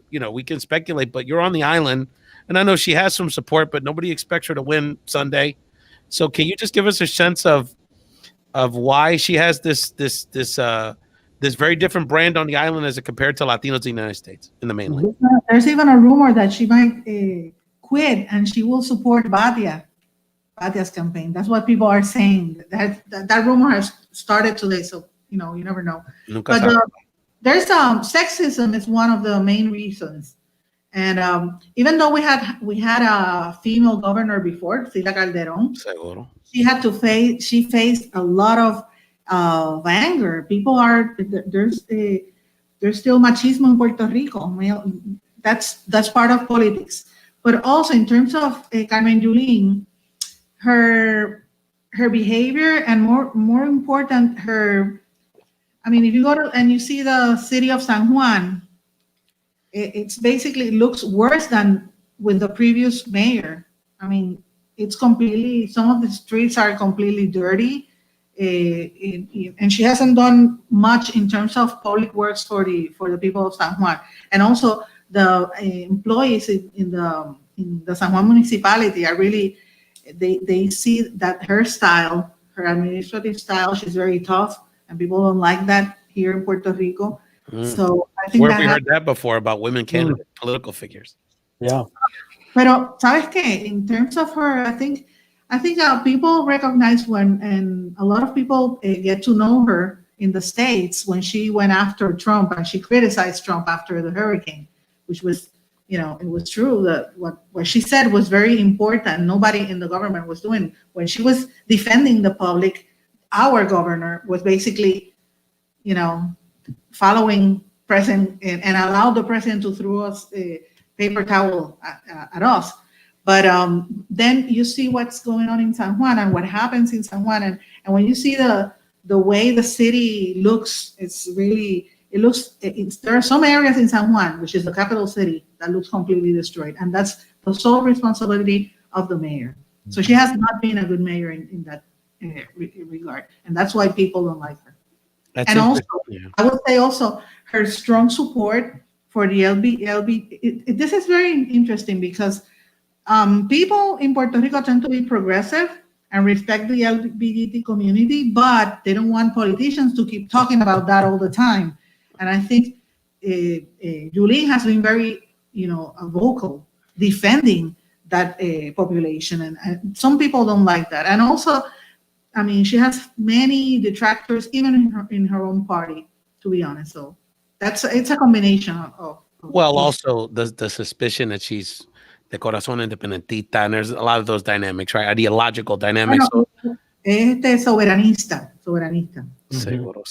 you know, we can speculate, but you're on the island, and I know she has some support, but nobody expects her to win Sunday. So can you just give us a sense of why she has this very different brand on the island as it compared to Latinos in the United States, in the mainland? There's even a rumor that she might quit and she will support Batia's campaign. That's what people are saying. That rumor has started today, so you know, you never know. But there's sexism is one of the main reasons. And even though we had a female governor before, Sila Calderón, she faced a lot of anger. People there's still machismo in Puerto Rico. That's part of politics. But also in terms of Carmen Yulín, her behavior and more important, if you go to and you see the city of San Juan, it looks worse than with the previous mayor. I mean, it's completely, some of the streets are completely dirty, and she hasn't done much in terms of public works for the people of San Juan. And also the employees in the San Juan municipality are really, they see that her administrative style, she's very tough, and people don't like that. here in Puerto Rico. Mm. So I think Where have we heard that before about women candidate political figures? Yeah. Pero sabes qué? In terms of her, I think people recognize when, and a lot of people get to know her in the States when she went after Trump and she criticized Trump after the hurricane, which was, you know, it was true that what she said was very important. Nobody in the government was doing. When she was defending the public, our governor was basically, you know, following president and allowed the president to throw us a paper towel at us. But then you see what's going on in San Juan and what happens in San Juan, and when you see the way the city looks, it's really, there are some areas in San Juan, which is the capital city, that looks completely destroyed, and that's the sole responsibility of the mayor. So she has not been a good mayor in that regard, and that's why people don't like her. And also, I would say also her strong support for the LB. This is very interesting because people in Puerto Rico tend to be progressive and respect the LGBT community, but they don't want politicians to keep talking about that all the time. And I think Julie has been very, you know, vocal defending that population, and some people don't like that. And also, I mean, she has many detractors, even in her own party, to be honest. So it's a combination of well, also the suspicion that she's the corazón independentista, and there's a lot of those dynamics, right? Ideological dynamics. Soberanista. Seguro.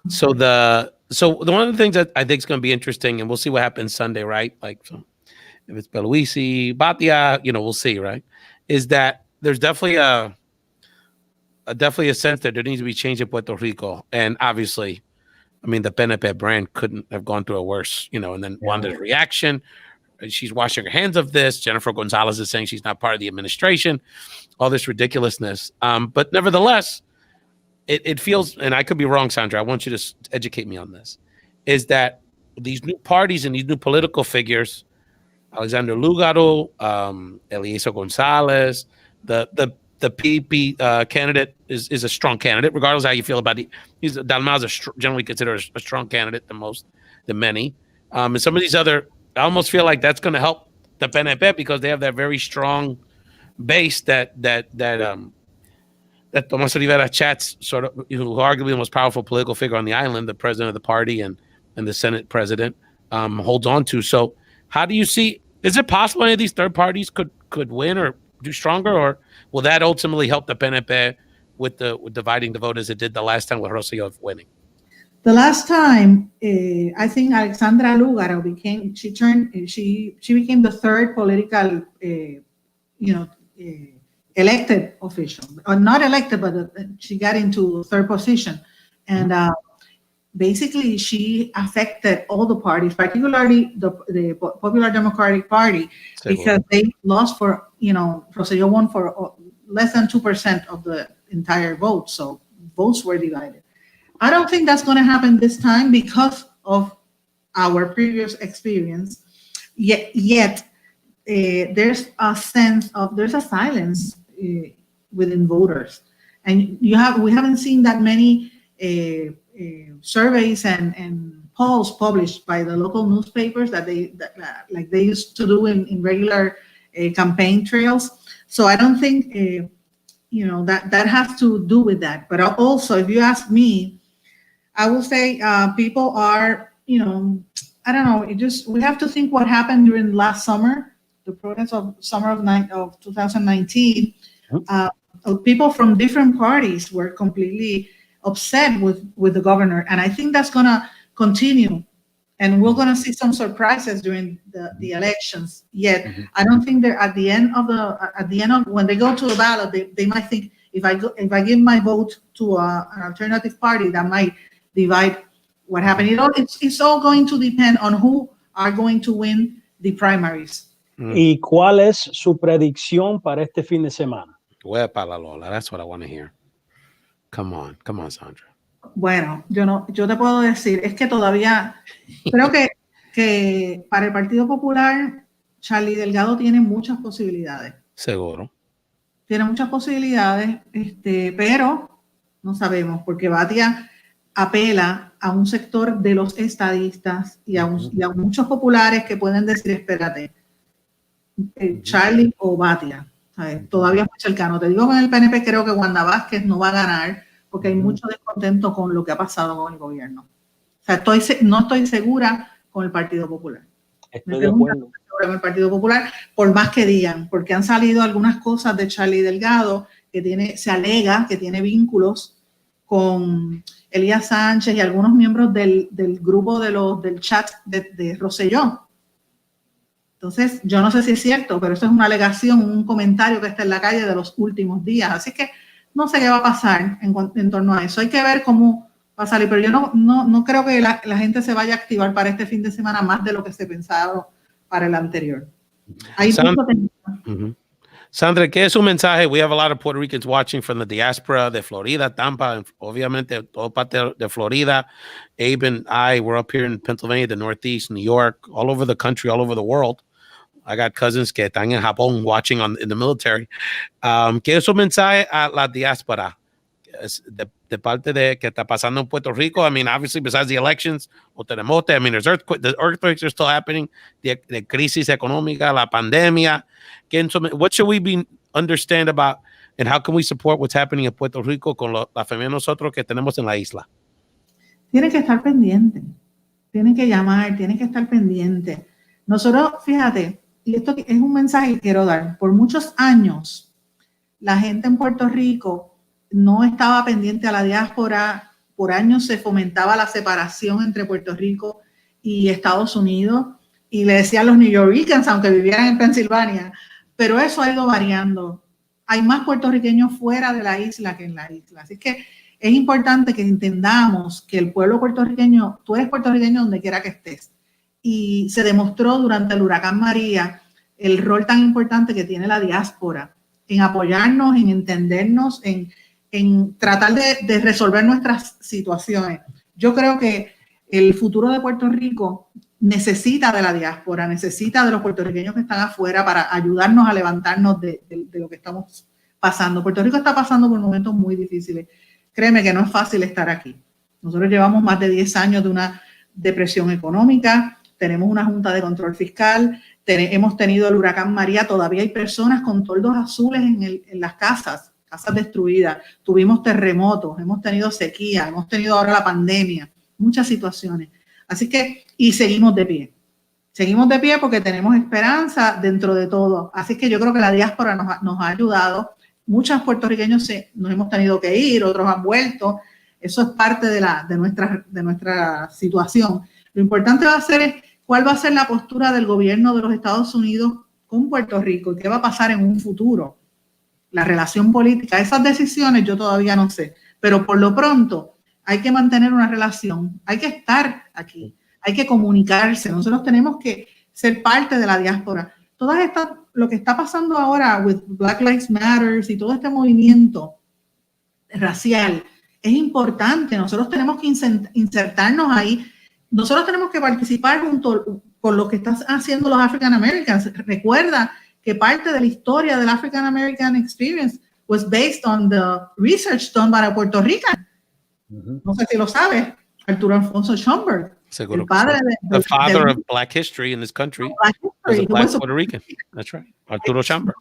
So the one of the things that I think is going to be interesting, and we'll see what happens Sunday, right? Like, so if it's Beluisi, Batia, you know, we'll see, right? Is that there's definitely a sense that there needs to be change in Puerto Rico, and obviously, I mean, the PNP brand couldn't have gone through a worse, you know. And then Wanda's reaction, she's washing her hands of this. Jennifer Gonzalez is saying she's not part of the administration. All this ridiculousness, but nevertheless, it feels, and I could be wrong, Sandra, I want you to educate me on this, is that these new parties and these new political figures, Alexander Lugaro, Eliezer Gonzalez, the PP candidate is a strong candidate, regardless of how you feel about it. Dalma's generally considered a strong candidate than many. And some of these other, I almost feel like that's going to help the PNP because they have that very strong base that Tomas Rivera Chats, sort of, you know, arguably the most powerful political figure on the island, the president of the party and the Senate president, holds on to. So how do you see, is it possible any of these third parties could win or do stronger, or will that ultimately help the PNP with dividing the vote as it did the last time with Rosselló winning? The last time, I think Alexandra Lugaro became the third political, elected official, or not elected, but she got into third position, and basically she affected all the parties, particularly the Popular Democratic Party, because they lost for, you know, Rosselló won for less than 2% of the entire vote, so votes were divided. I don't think that's going to happen this time because of our previous experience. Yet there's a silence within voters, and we haven't seen that many surveys and polls published by the local newspapers that like they used to do in regular campaign trails. So I don't think that has to do with that. But also, if you ask me, I will say people are, I don't know. We have to think what happened during last summer, the protests of summer of 2019. People from different parties were completely upset with the governor, and I think that's gonna continue. And we're gonna see some surprises during the elections. Yet I don't think they're at the end of when they go to the ballot, they might think if I give my vote to an alternative party, that might divide what happened. It's all going to depend on who are going to win the primaries. ¿Y cuál es su predicción para este fin de semana? Huepa la Lola, that's what I want to hear. Come on, Sandra. Bueno, yo te puedo decir, es que todavía creo que para el Partido Popular, Charlie Delgado tiene muchas posibilidades. Seguro. Tiene muchas posibilidades, pero no sabemos, porque Batia apela a un sector de los estadistas y a muchos populares que pueden decir, espérate, Charlie o Batia, ¿sabes? Todavía es muy cercano. Te digo, con el PNP creo que Wanda Vázquez no va a ganar porque hay mucho descontento con lo que ha pasado con el gobierno. O sea, no estoy segura con el Partido Popular. Estoy de acuerdo. Con el Partido Popular, por más que digan, porque han salido algunas cosas de Charlie Delgado que se alega que tiene vínculos con Elías Sánchez y algunos miembros del grupo del chat de Rosselló. Entonces, yo no sé si es cierto, pero eso es una alegación, un comentario que está en la calle de los últimos días. Así que no sé qué va a pasar en torno a eso. Hay que ver cómo va a salir, pero yo no creo que la gente se vaya a activar para este fin de semana más de lo que se pensaba para el anterior. Sandra, ¿qué es un mensaje? We have a lot of Puerto Ricans watching from the diaspora de Florida, Tampa, obviamente toda parte de Florida. Abe and I, we're up here in Pennsylvania, the Northeast, New York, all over the country, all over the world. I got cousins que están en Japón watching in the military. ¿Qué es un mensaje a la diáspora de parte de que está pasando en Puerto Rico? I mean, obviously, besides the elections, o terremoto, I mean, the earthquakes are still happening, the crisis económica, la pandemia. What should we be understand about, and how can we support what's happening in Puerto Rico con la familia nosotros que tenemos en la isla? Tienen que estar pendientes, tienen que llamar, tienen que estar pendientes. Nosotros, fíjate, y esto es un mensaje que quiero dar, por muchos años la gente en Puerto Rico no estaba pendiente a la diáspora, por años se fomentaba la separación entre Puerto Rico y Estados Unidos, y le decían los New Yorkers, aunque vivieran en Pensilvania, pero eso ha ido variando. Hay más puertorriqueños fuera de la isla que en la isla, así que es importante que entendamos que el pueblo puertorriqueño, tú eres puertorriqueño donde quiera que estés, y se demostró durante el huracán María el rol tan importante que tiene la diáspora en apoyarnos, en entendernos, en tratar de resolver nuestras situaciones. Yo creo que el futuro de Puerto Rico necesita de la diáspora, necesita de los puertorriqueños que están afuera para ayudarnos a levantarnos de lo que estamos pasando. Puerto Rico está pasando por momentos muy difíciles. Créeme que no es fácil estar aquí. Nosotros llevamos más de 10 años de una depresión económica, tenemos una junta de control fiscal, hemos tenido el huracán María, todavía hay personas con toldos azules en las casas destruidas, tuvimos terremotos, hemos tenido sequía, hemos tenido ahora la pandemia, muchas situaciones. Así que, y seguimos de pie. Seguimos de pie porque tenemos esperanza dentro de todo. Así que yo creo que la diáspora nos ha ayudado. Muchos puertorriqueños nos hemos tenido que ir, otros han vuelto. Eso es parte de nuestra situación. Lo importante va a ser cuál va a ser la postura del gobierno de los Estados Unidos con Puerto Rico y qué va a pasar en un futuro. La relación política, esas decisiones yo todavía no sé, pero por lo pronto hay que mantener una relación, hay que estar aquí, hay que comunicarse, nosotros tenemos que ser parte de la diáspora. Lo que está pasando ahora with Black Lives Matter y todo este movimiento racial es importante, nosotros tenemos que insertarnos ahí, nosotros tenemos que participar junto con lo que están haciendo los African Americans. Recuerda que parte de la historia del African American Experience was based on the research done by a Puerto Rican. No sé si lo sabes, Arturo Alfonso Schomburg. Seguro. El padre the father of Black history in this country was a Black Puerto Rican. That's right. Arturo Schomburg.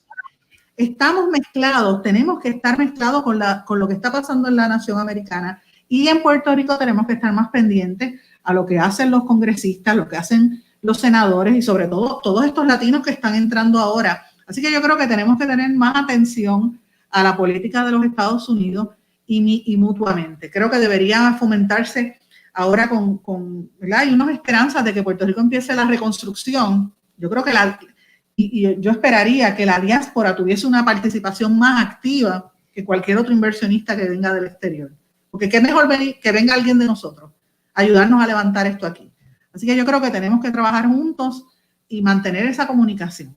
Estamos mezclados, tenemos que estar mezclados con lo que está pasando en la nación americana, y en Puerto Rico tenemos que estar más pendientes a lo que hacen los congresistas, lo que hacen los senadores y sobre todo todos estos latinos que están entrando ahora. Así que yo creo que tenemos que tener más atención a la política de los Estados Unidos y mutuamente. Creo que debería fomentarse ahora ¿verdad? Hay unas esperanzas de que Puerto Rico empiece la reconstrucción. Yo creo que yo esperaría que la diáspora tuviese una participación más activa que cualquier otro inversionista que venga del exterior. Porque qué mejor que venga alguien de nosotros, ayudarnos a levantar esto aquí. Así que yo creo que tenemos que trabajar juntos y mantener esa comunicación.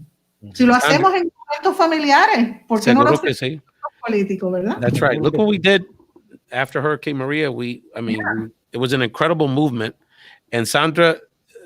Si lo hacemos en momentos familiares, ¿por qué no lo hacemos en políticos, verdad? That's right. Look what we did after Hurricane Maria. It was an incredible movement. And Sandra,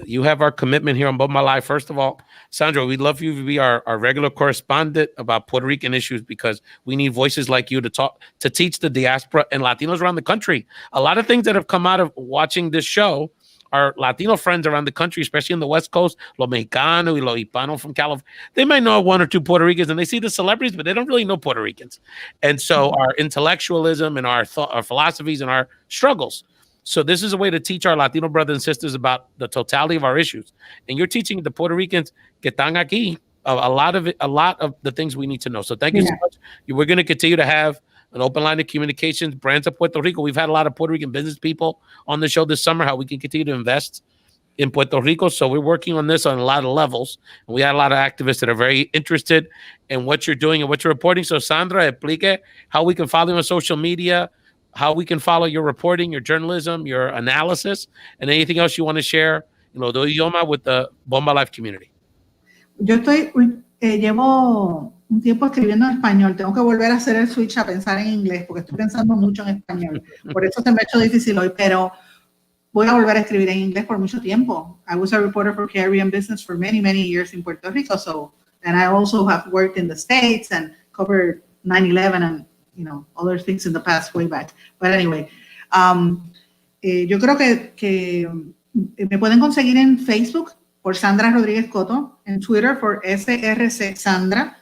you have our commitment here on Bomba Live. First of all, Sandra, we'd love you to be our regular correspondent about Puerto Rican issues, because we need voices like you to teach the diaspora and Latinos around the country. A lot of things that have come out of watching this show, our Latino friends around the country, especially on the West Coast, los mexicanos y los hispanos from California, they might know one or two Puerto Ricans, and they see the celebrities, but they don't really know Puerto Ricans. And so our intellectualism and our philosophies and our struggles. So this is a way to teach our Latino brothers and sisters about the totality of our issues. And you're teaching the Puerto Ricans que están aquí a lot of the things we need to know. So thank you so much. We're going to continue to have an open line of communications, brands of Puerto Rico. We've had a lot of Puerto Rican business people on the show this summer, how we can continue to invest in Puerto Rico. So we're working on this on a lot of levels. And we had a lot of activists that are very interested in what you're doing and what you're reporting. So Sandra, explique how we can follow you on social media, how we can follow your reporting, your journalism, your analysis, and anything else you want to share, de idioma with the Bomba Life community. Yo llevo un tiempo escribiendo en español. Tengo que volver a hacer el switch a pensar en inglés, porque estoy pensando mucho en español. Por eso se me ha hecho difícil hoy, pero voy a volver a escribir en inglés por mucho tiempo. I was a reporter for Caribbean business for many, many years in Puerto Rico. And I also have worked in the States and covered 9/11 and other things in the past way back. But anyway, yo creo que me pueden conseguir en Facebook por Sandra Rodriguez-Cotto, en Twitter por SRC Sandra.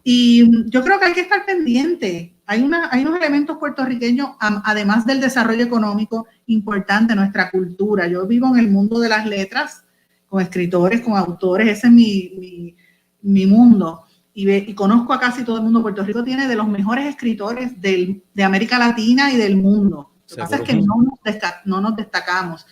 Y yo creo que hay que estar pendiente. Hay unos elementos puertorriqueños, además del desarrollo económico importante, nuestra cultura. Yo vivo en el mundo de las letras, con escritores, con autores. Ese es mi mundo. Y conozco a casi todo el mundo. Puerto Rico tiene de los mejores escritores de América Latina y del mundo. Lo que pasa es que no nos destacamos.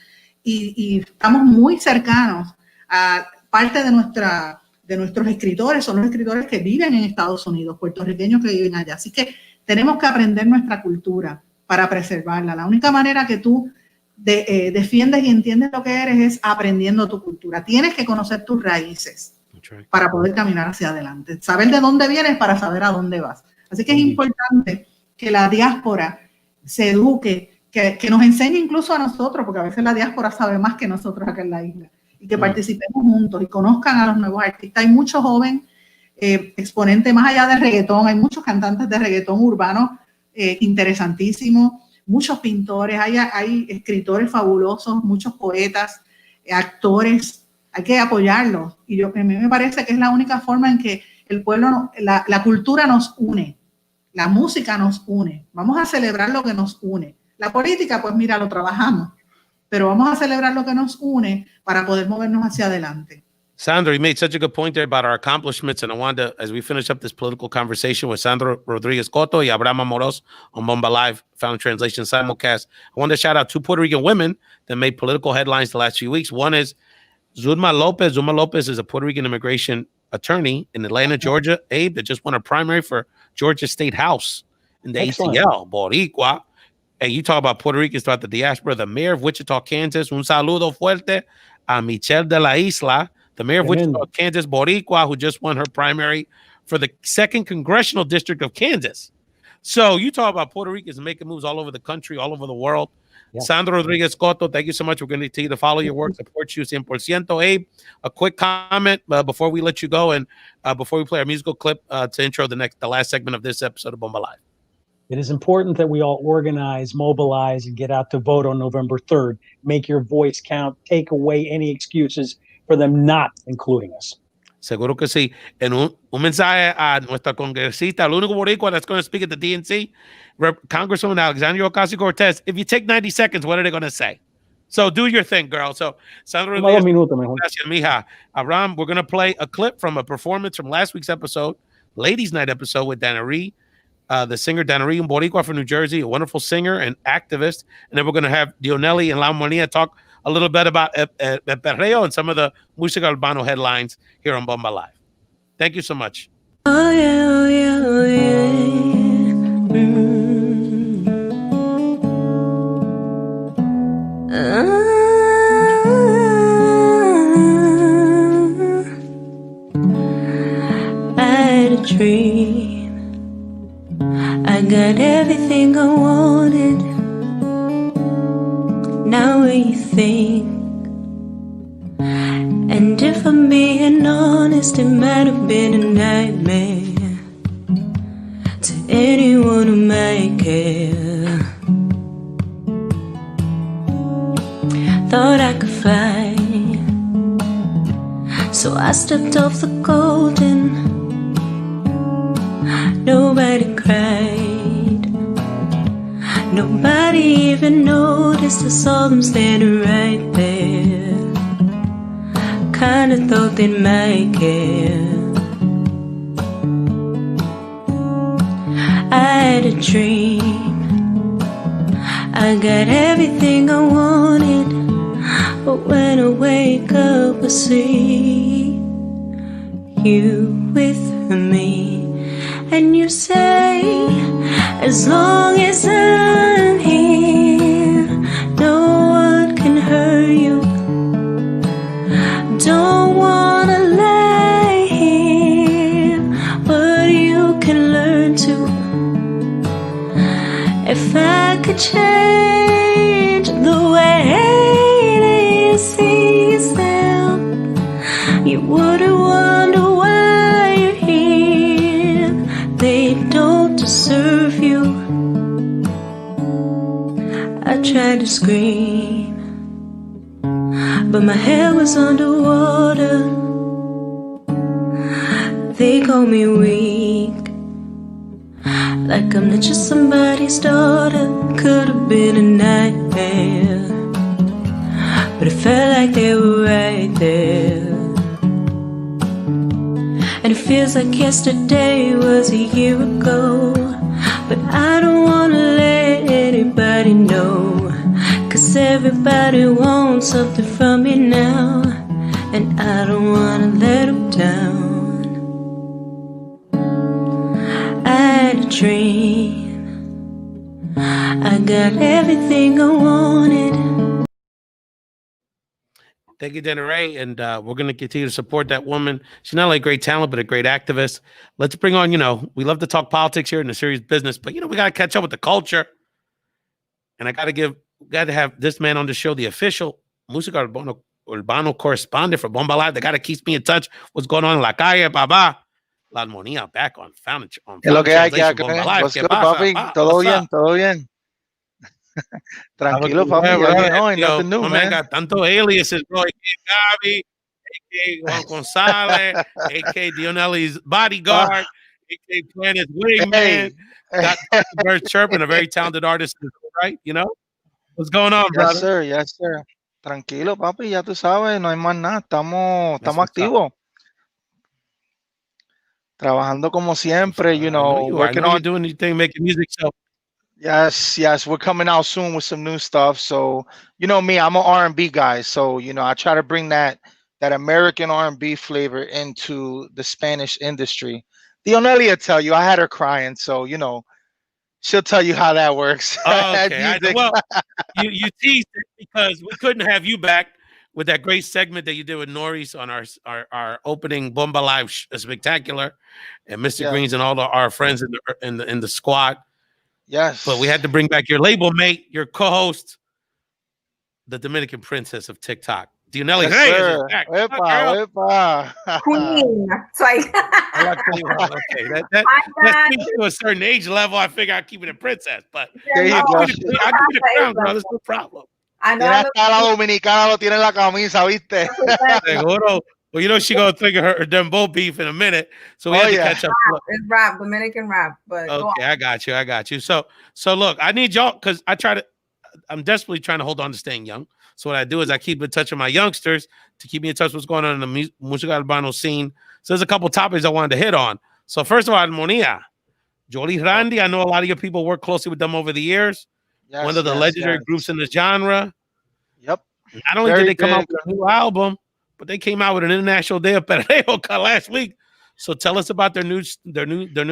Y estamos muy cercanos a parte de nuestros escritores. Son los escritores que viven en Estados Unidos, puertorriqueños que viven allá. Así que tenemos que aprender nuestra cultura para preservarla. La única manera que tú defiendes y entiendes lo que eres es aprendiendo tu cultura. Tienes que conocer tus raíces para poder caminar hacia adelante. Saber de dónde vienes para saber a dónde vas. Así que es importante que la diáspora se eduque, que nos enseñe incluso a nosotros, porque a veces la diáspora sabe más que nosotros acá en la isla, y que participemos juntos y conozcan a los nuevos artistas. Hay muchos jóvenes exponentes más allá del reggaetón, hay muchos cantantes de reggaetón urbano interesantísimos, muchos pintores, hay escritores fabulosos, muchos poetas, actores. Hay que apoyarlos. Y a mí me parece que es la única forma en que el pueblo, la cultura nos une, la música nos une. Vamos a celebrar lo que nos une. La política, pues mira, lo trabajamos, pero vamos a celebrar lo que nos une para poder movernos hacia adelante. Sandra, you made such a good point there about our accomplishments, and I wanted to, as we finish up this political conversation with Sandra Rodriguez-Cotto y Amoros on Bomba Live, Found Translation Simulcast, I wanted to shout out two Puerto Rican women that made political headlines the last few weeks. One is Zulma Lopez. Zulma Lopez is a Puerto Rican immigration attorney in Atlanta, Georgia, Abe, that just won a primary for Georgia State House in the ATL, Boricua. And you talk about Puerto Ricans throughout the diaspora. The mayor of Wichita, Kansas, un saludo fuerte a Michelle de la Isla, the mayor of Wichita, Kansas, Boricua, who just won her primary for the 2nd Congressional District of Kansas. So you talk about Puerto Ricans making moves all over the country, all over the world. Yeah. Sandra Rodriguez-Cotto, thank you so much. We're going to continue to follow your work, support you 100%. Abe, a quick comment before we let you go and before we play our musical clip to intro the last segment of this episode of Bomba Live. It is important that we all organize, mobilize, and get out to vote on November 3rd. Make your voice count. Take away any excuses for them not including us. Seguro que sí. En un mensaje a nuestra congresista, el único boricua that's going to speak at the DNC, Congresswoman Alexandria Ocasio-Cortez. If you take 90 seconds, what are they going to say? So do your thing, girl. So, Sandra, gracias, mija. Abraham, we're going to play a clip from a performance from last week's episode, Ladies' Night episode with Dannery, the singer Dannery in Boricua from New Jersey, a wonderful singer and activist. And then we're going to have Dionelli and La Armonia talk a little bit about El Perreo and some of the Musica urbano headlines here on Bomba Live. Thank you so much. Oh, yeah, oh, yeah, oh, yeah. I had a dream. I got everything I wanted. Now what you think? honest, it might have been a nightmare to anyone who might care. Thought I could fly, so I stepped off the golden. Nobody cried, nobody even noticed. I saw them standing right there. Kinda thought they might care. I had a dream, I got everything I wanted, but when I wake up I see you with me. And you say, as long as I'm here, no one can hurt you. Don't wanna lay here, but you can learn to. If I could change the way they see yourself, you wouldn't wonder why you're here. They don't deserve you. I tried to scream, but my head was underwater. They call me weak, like I'm not just somebody's daughter. Could have been a nightmare, but it felt like they were right there. And it feels like yesterday was a year ago, but I don't wanna let anybody know, 'cause everybody wants something from me now, and I don't wanna let them down. I had a dream, I got everything I wanted. Thank you, Denneray, and we're going to continue to support that woman. She's not only a great talent, but a great activist. Let's bring on, we love to talk politics here in the serious business, but, we got to catch up with the culture. And I got to have this man on the show, the official Musica urbano correspondent for Bomba Live. The guy that keeps me in touch. What's going on in La Calle, Baba? La Armonia back on Found Translation, Bomba Live. What's good, papi? Todo bien, todo bien. Tranquilo, papi. Nothing new, my man got tanto aliases, bro. A.K. Gabi, A.K. Juan Gonzalez, A.K. Dionelli's bodyguard, A.K. Planet's wingman. Got the birds chirping, a very talented artist, right? What's going on, brother? Yes, sir. Tranquilo, papi. Ya tú sabes, no hay más nada. Estamos activos. Trabajando como siempre, working on doing anything, making music. So yes, we're coming out soon with some new stuff. So me, I'm an R&B guy, so I try to bring that American R&B flavor into the Spanish industry. Dionelli will tell you, I had her crying, so she'll tell you how that works. Okay, well, you teased it because we couldn't have you back with that great segment that you did with Norris on our opening Bomba Live spectacular, and Mr. Greens and all our friends in the squad. Yes. But we had to bring back your label mate, your co-host, the Dominican princess of TikTok, Dionelli. Yes, Epa. Queen. So okay, that speaks to a certain age level. I figure I'll keep it a princess, but there you go. I'll give you the crown, bro. There's no problem. I know. La dominicana lo tiene en la camisa, ¿viste? Seguro. Well, she gonna think of her Dembo beef in a minute, so we have to catch up. It's rap, Dominican rap. But okay, I got you. So look, I need y'all because I'm desperately trying to hold on to staying young. So what I do is I keep in touch with my youngsters to keep me in touch with what's going on in the Musica urbano scene. So there's a couple topics I wanted to hit on. So first of all, Armonia, Jowell Y Randy. I know a lot of your people work closely with them over the years. Yes, one of the legendary groups in the genre. Yep. Not only did they come out with a new album, but they came out with an International Day of Perreo last week. So tell us about their new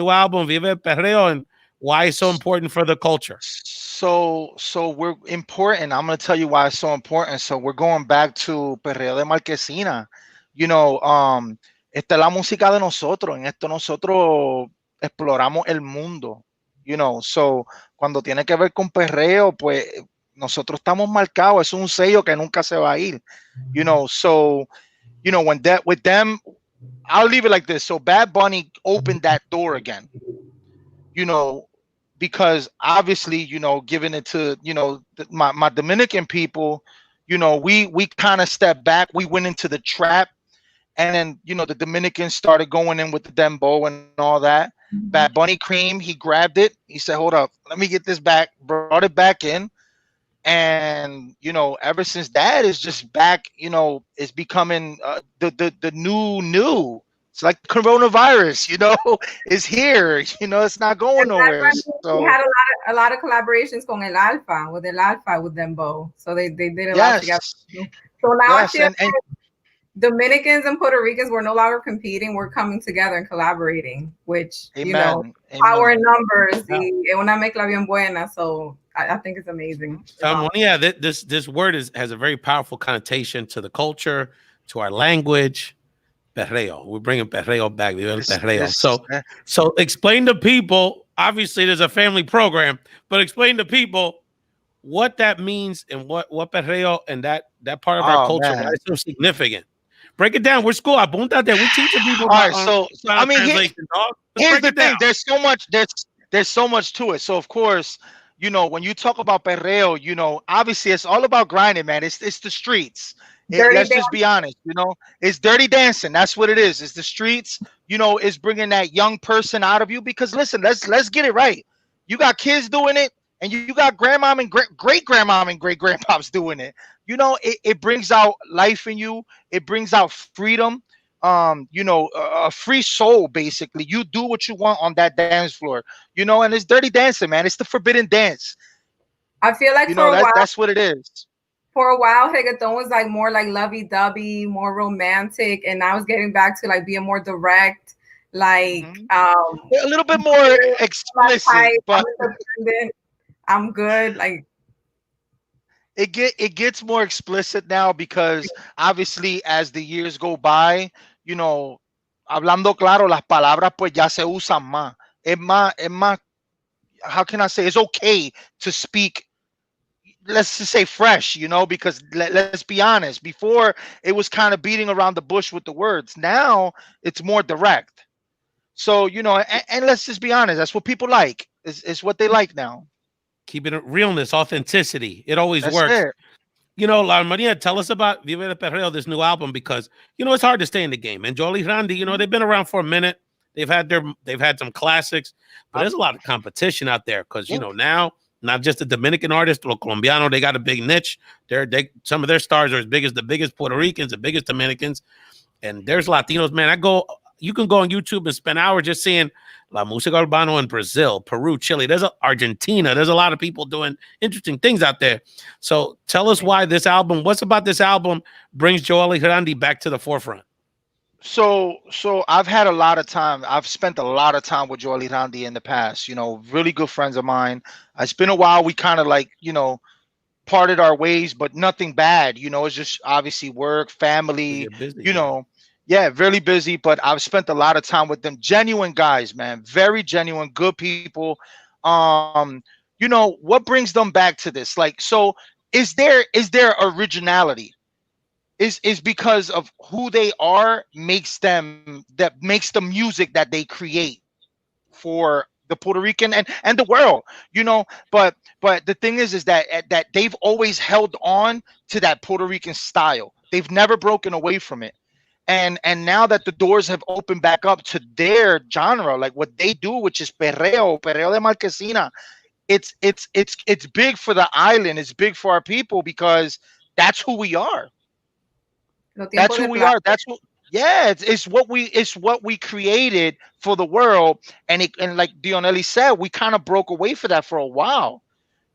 album, Viva El Perreo, and why it's so important for the culture. So we're important. I'm going to tell you why it's so important. So we're going back to Perreo de Marquesina. Esta es la música de nosotros. En esto nosotros exploramos el mundo. So cuando tiene que ver con perreo, pues nosotros estamos marcados. Es un sello que nunca se va a ir. So with them, I'll leave it like this. So Bad Bunny opened that door again, you know, because obviously, you know, giving it to, you know, my Dominican people, you know, we kind of stepped back. We went into the trap, and then, you know, the Dominicans started going in with the dembow and all that. Bad Bunny Cream, he grabbed it. He said, hold up, let me get this back, brought it back in. And, you know, ever since that is just back, you know, it's becoming the new. It's like coronavirus, you know, is here. You know, it's not going nowhere. He So had a lot of collaborations con El Alfa, with Dembow. So they did a lot together. yes, So now I yes, feel and Dominicans and Puerto Ricans were no longer competing. We're coming together and collaborating, which, you know, amen, power in amen. numbers. Yeah. Y una mezcla bien buena. So I think it's amazing. Yeah, this word has a very powerful connotation to the culture, to our language. Perreo. We're bringing Perreo back. Viva El Perreo. So explain to people. Obviously, there's a family program, but explain to people what that means and what Perreo and that part of our culture, why it's so significant. Break it down. We're school. Apunta there. We're teaching people. All right, so I mean, here's the thing. Down. There's so much to it. So of course, you know, when you talk about Perreo, you know, obviously it's all about grinding, man. It's the streets. Let's just be honest, you know, it's dirty dancing. That's what it is. It's the streets, you know, it's bringing that young person out of you. Because listen, let's get it right. You got kids doing it, and you got grandmom and great grandmom and great grandpops doing it. You know, it brings out life in you. It brings out freedom. You know, a free soul, basically. You do what you want on that dance floor, you know, and it's dirty dancing, man. It's the forbidden dance. I feel like, you know, that's what it is. For a while, reggaeton was like more like lovey-dovey, more romantic, and now it's getting back to like being more direct, like a little bit more explicit, but I'm good. Like it gets more explicit now because obviously as the years go by, you know, hablando claro, las palabras pues ya se usan más. Es más, how can I say, it's okay to speak, let's just say fresh, you know, because let's be honest, before it was kind of beating around the bush with the words. Now it's more direct. So, you know, and let's just be honest, that's what people like. It's what they like now. Keeping it realness, authenticity. It always That's works. it. You know, Armonia, tell us about Viva El Perreo, this new album, because, you know, it's hard to stay in the game. And Jowell Y Randy, you know, they've been around for a minute. They've had some classics, but there's a lot of competition out there because, you know, now not just the Dominican artists, or Colombiano, they got a big niche. Some of their stars are as big as the biggest Puerto Ricans, the biggest Dominicans, and there's Latinos. Man, you can go on YouTube and spend hours just seeing La Musica Urbano in Brazil, Peru, Chile. There's Argentina. There's a lot of people doing interesting things out there. So tell us why this album, what's about this album brings Jowell Y Randy back to the forefront? So I've had a lot of time. I've spent a lot of time with Jowell Y Randy in the past, you know, really good friends of mine. It's been a while. We kind of like, you know, parted our ways, but nothing bad. You know, it's just obviously work, family, busy, you know. Yeah, really busy, but I've spent a lot of time with them. Genuine guys, man. Very genuine, good people. You know, what brings them back to this? Like, so is there originality? Is because of who they are makes the music that they create for the Puerto Rican and the world, you know. But the thing is that they've always held on to that Puerto Rican style. They've never broken away from it. And now that the doors have opened back up to their genre, like what they do, which is perreo de marquesina, it's big for the island. It's big for our people because that's who we are. That's who we are. That's what. Yeah, it's what we created for the world. And like Dionelli said, we kind of broke away for that for a while.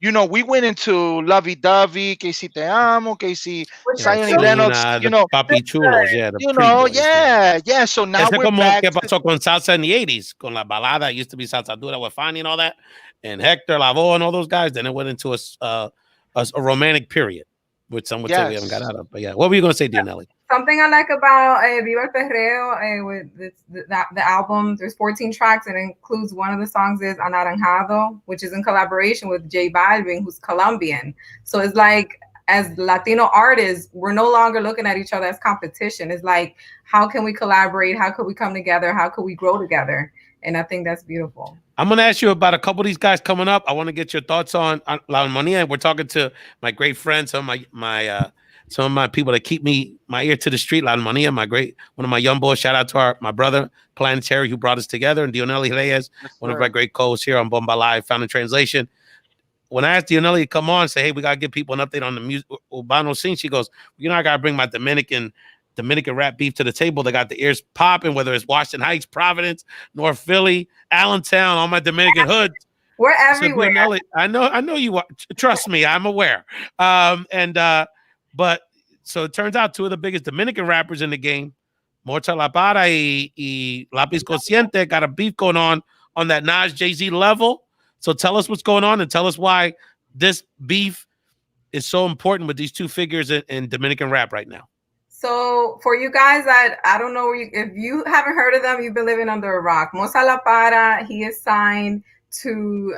You know, we went into lovey-dovey, que si te amo, que si Zion y Lennox, you know, Papi Chulos, yeah, you know, yeah. So now we're back. ¿Qué pasó con salsa in the 80s? Con la balada, it used to be salsa dura with Fanny and all that, and Hector Lavoe and all those guys. Then it went into a romantic period, which some would say we haven't got out of. But yeah, what were you going to say, Dionelli? Something I like about Viva El Perreo with the album, there's 14 tracks and it includes one of the songs is Anaranjado, which is in collaboration with J Balvin, who's Colombian. So it's like as Latino artists, we're no longer looking at each other as competition. It's like, how can we collaborate? How could we come together? How could we grow together? And I think that's beautiful. I'm going to ask you about a couple of these guys coming up. I want to get your thoughts on La Armonia. We're talking to my great friends, some of my people that keep my ear to the street. La Armonia, one of my young boys. Shout out to my brother Planetary, who brought us together, and Dionelli Reyes, one of our great co-hosts here on Bomba Live, Found in Translation. When I asked Dionelli to come on and say, hey, we got to give people an update on the music urbano scene, she goes, I got to bring my Dominican rap beef to the table. They got the ears popping, whether it's Washington Heights, Providence, North Philly, Allentown, all my Dominican hoods. We're everywhere. So I know you are. Trust me, I'm aware. But so it turns out two of the biggest Dominican rappers in the game, Mocha La Para y Lápiz Consciente, got a beef going on that Nas Jay-Z level. So tell us what's going on and tell us why this beef is so important with these two figures in Dominican rap right now. So for you guys that I don't know, if you haven't heard of them, you've been living under a rock. Mocha La Para, he is signed to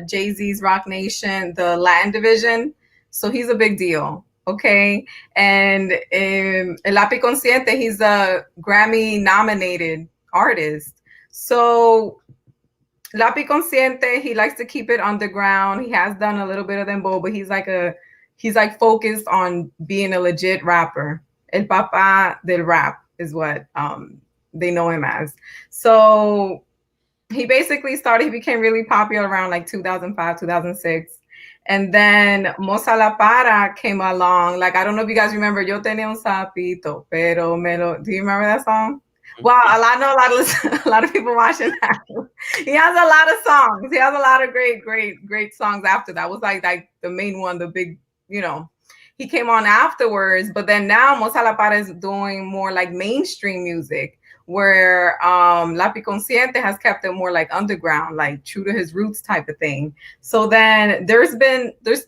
Jay-Z's Rock Nation, the Latin division. So he's a big deal. Okay. And El Lápiz Consciente, he's a Grammy nominated artist. So Lápiz Consciente, he likes to keep it underground. He has done a little bit of dembow, but he's like focused on being a legit rapper. El Papa del Rap is what they know him as. So he basically he became really popular around like 2005, 2006. And then Mocha La Para came along. Like, I don't know if you guys remember, Yo tenía un sapito, pero do you remember that song? Wow, a lot of people watching that. He has a lot of songs. He has a lot of great songs after that. Was like the main one, the big, he came on afterwards. But then now Mocha La Para is doing more like mainstream music, where Lápiz Consciente has kept it more like underground, like true to his roots type of thing. So then there's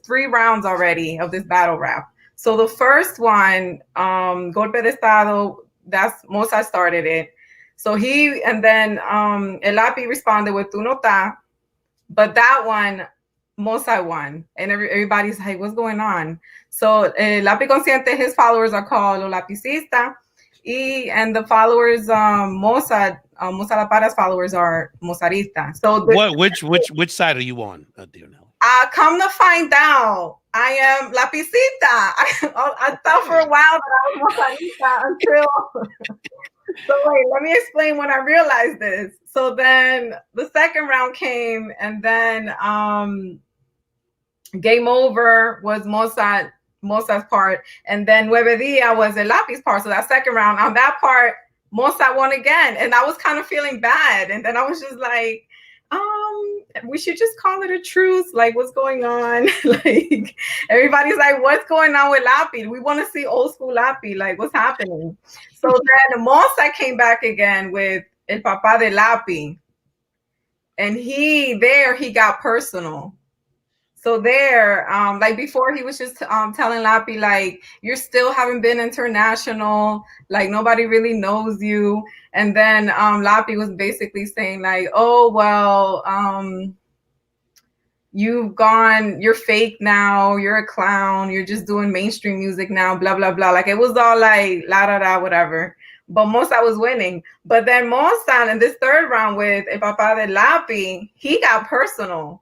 3 rounds already of this battle rap. So the first one, Golpe de Estado, that's Mocha started it. So and then El Lápiz responded with Tu No Ta, but that one, Mocha won. And everybody's like, what's going on? So Lápiz Consciente, his followers are called Los Lapicistas. And the followers, Mocha La Para's followers are Mozaristas. So which side are you on, Dionelli? Come to find out, I am Lapisita. I thought for a while that I was Mozarista until. So wait, let me explain when I realized this. So then the second round came, and then Game Over was Mocha's part, and then Nueve Dia was El Lápiz part. So that second round, on that part, Mocha won again, and I was kind of feeling bad. And then I was just like, we should just call it a truce. Like, what's going on? Like, everybody's like, what's going on with Lápiz? We want to see old school Lápiz. Like, what's happening? So then Mocha came back again with El Papa de Lápiz, and he got personal. So there, like before, he was just telling Lápiz, like, you still haven't been international, like nobody really knows you. And then Lápiz was basically saying like, oh, well, you're fake now, you're a clown, you're just doing mainstream music now, blah, blah, blah. Like, it was all like, la, da, da, whatever. But Mocha was winning. But then Mocha, in this third round with El Papa de Lápiz, he got personal.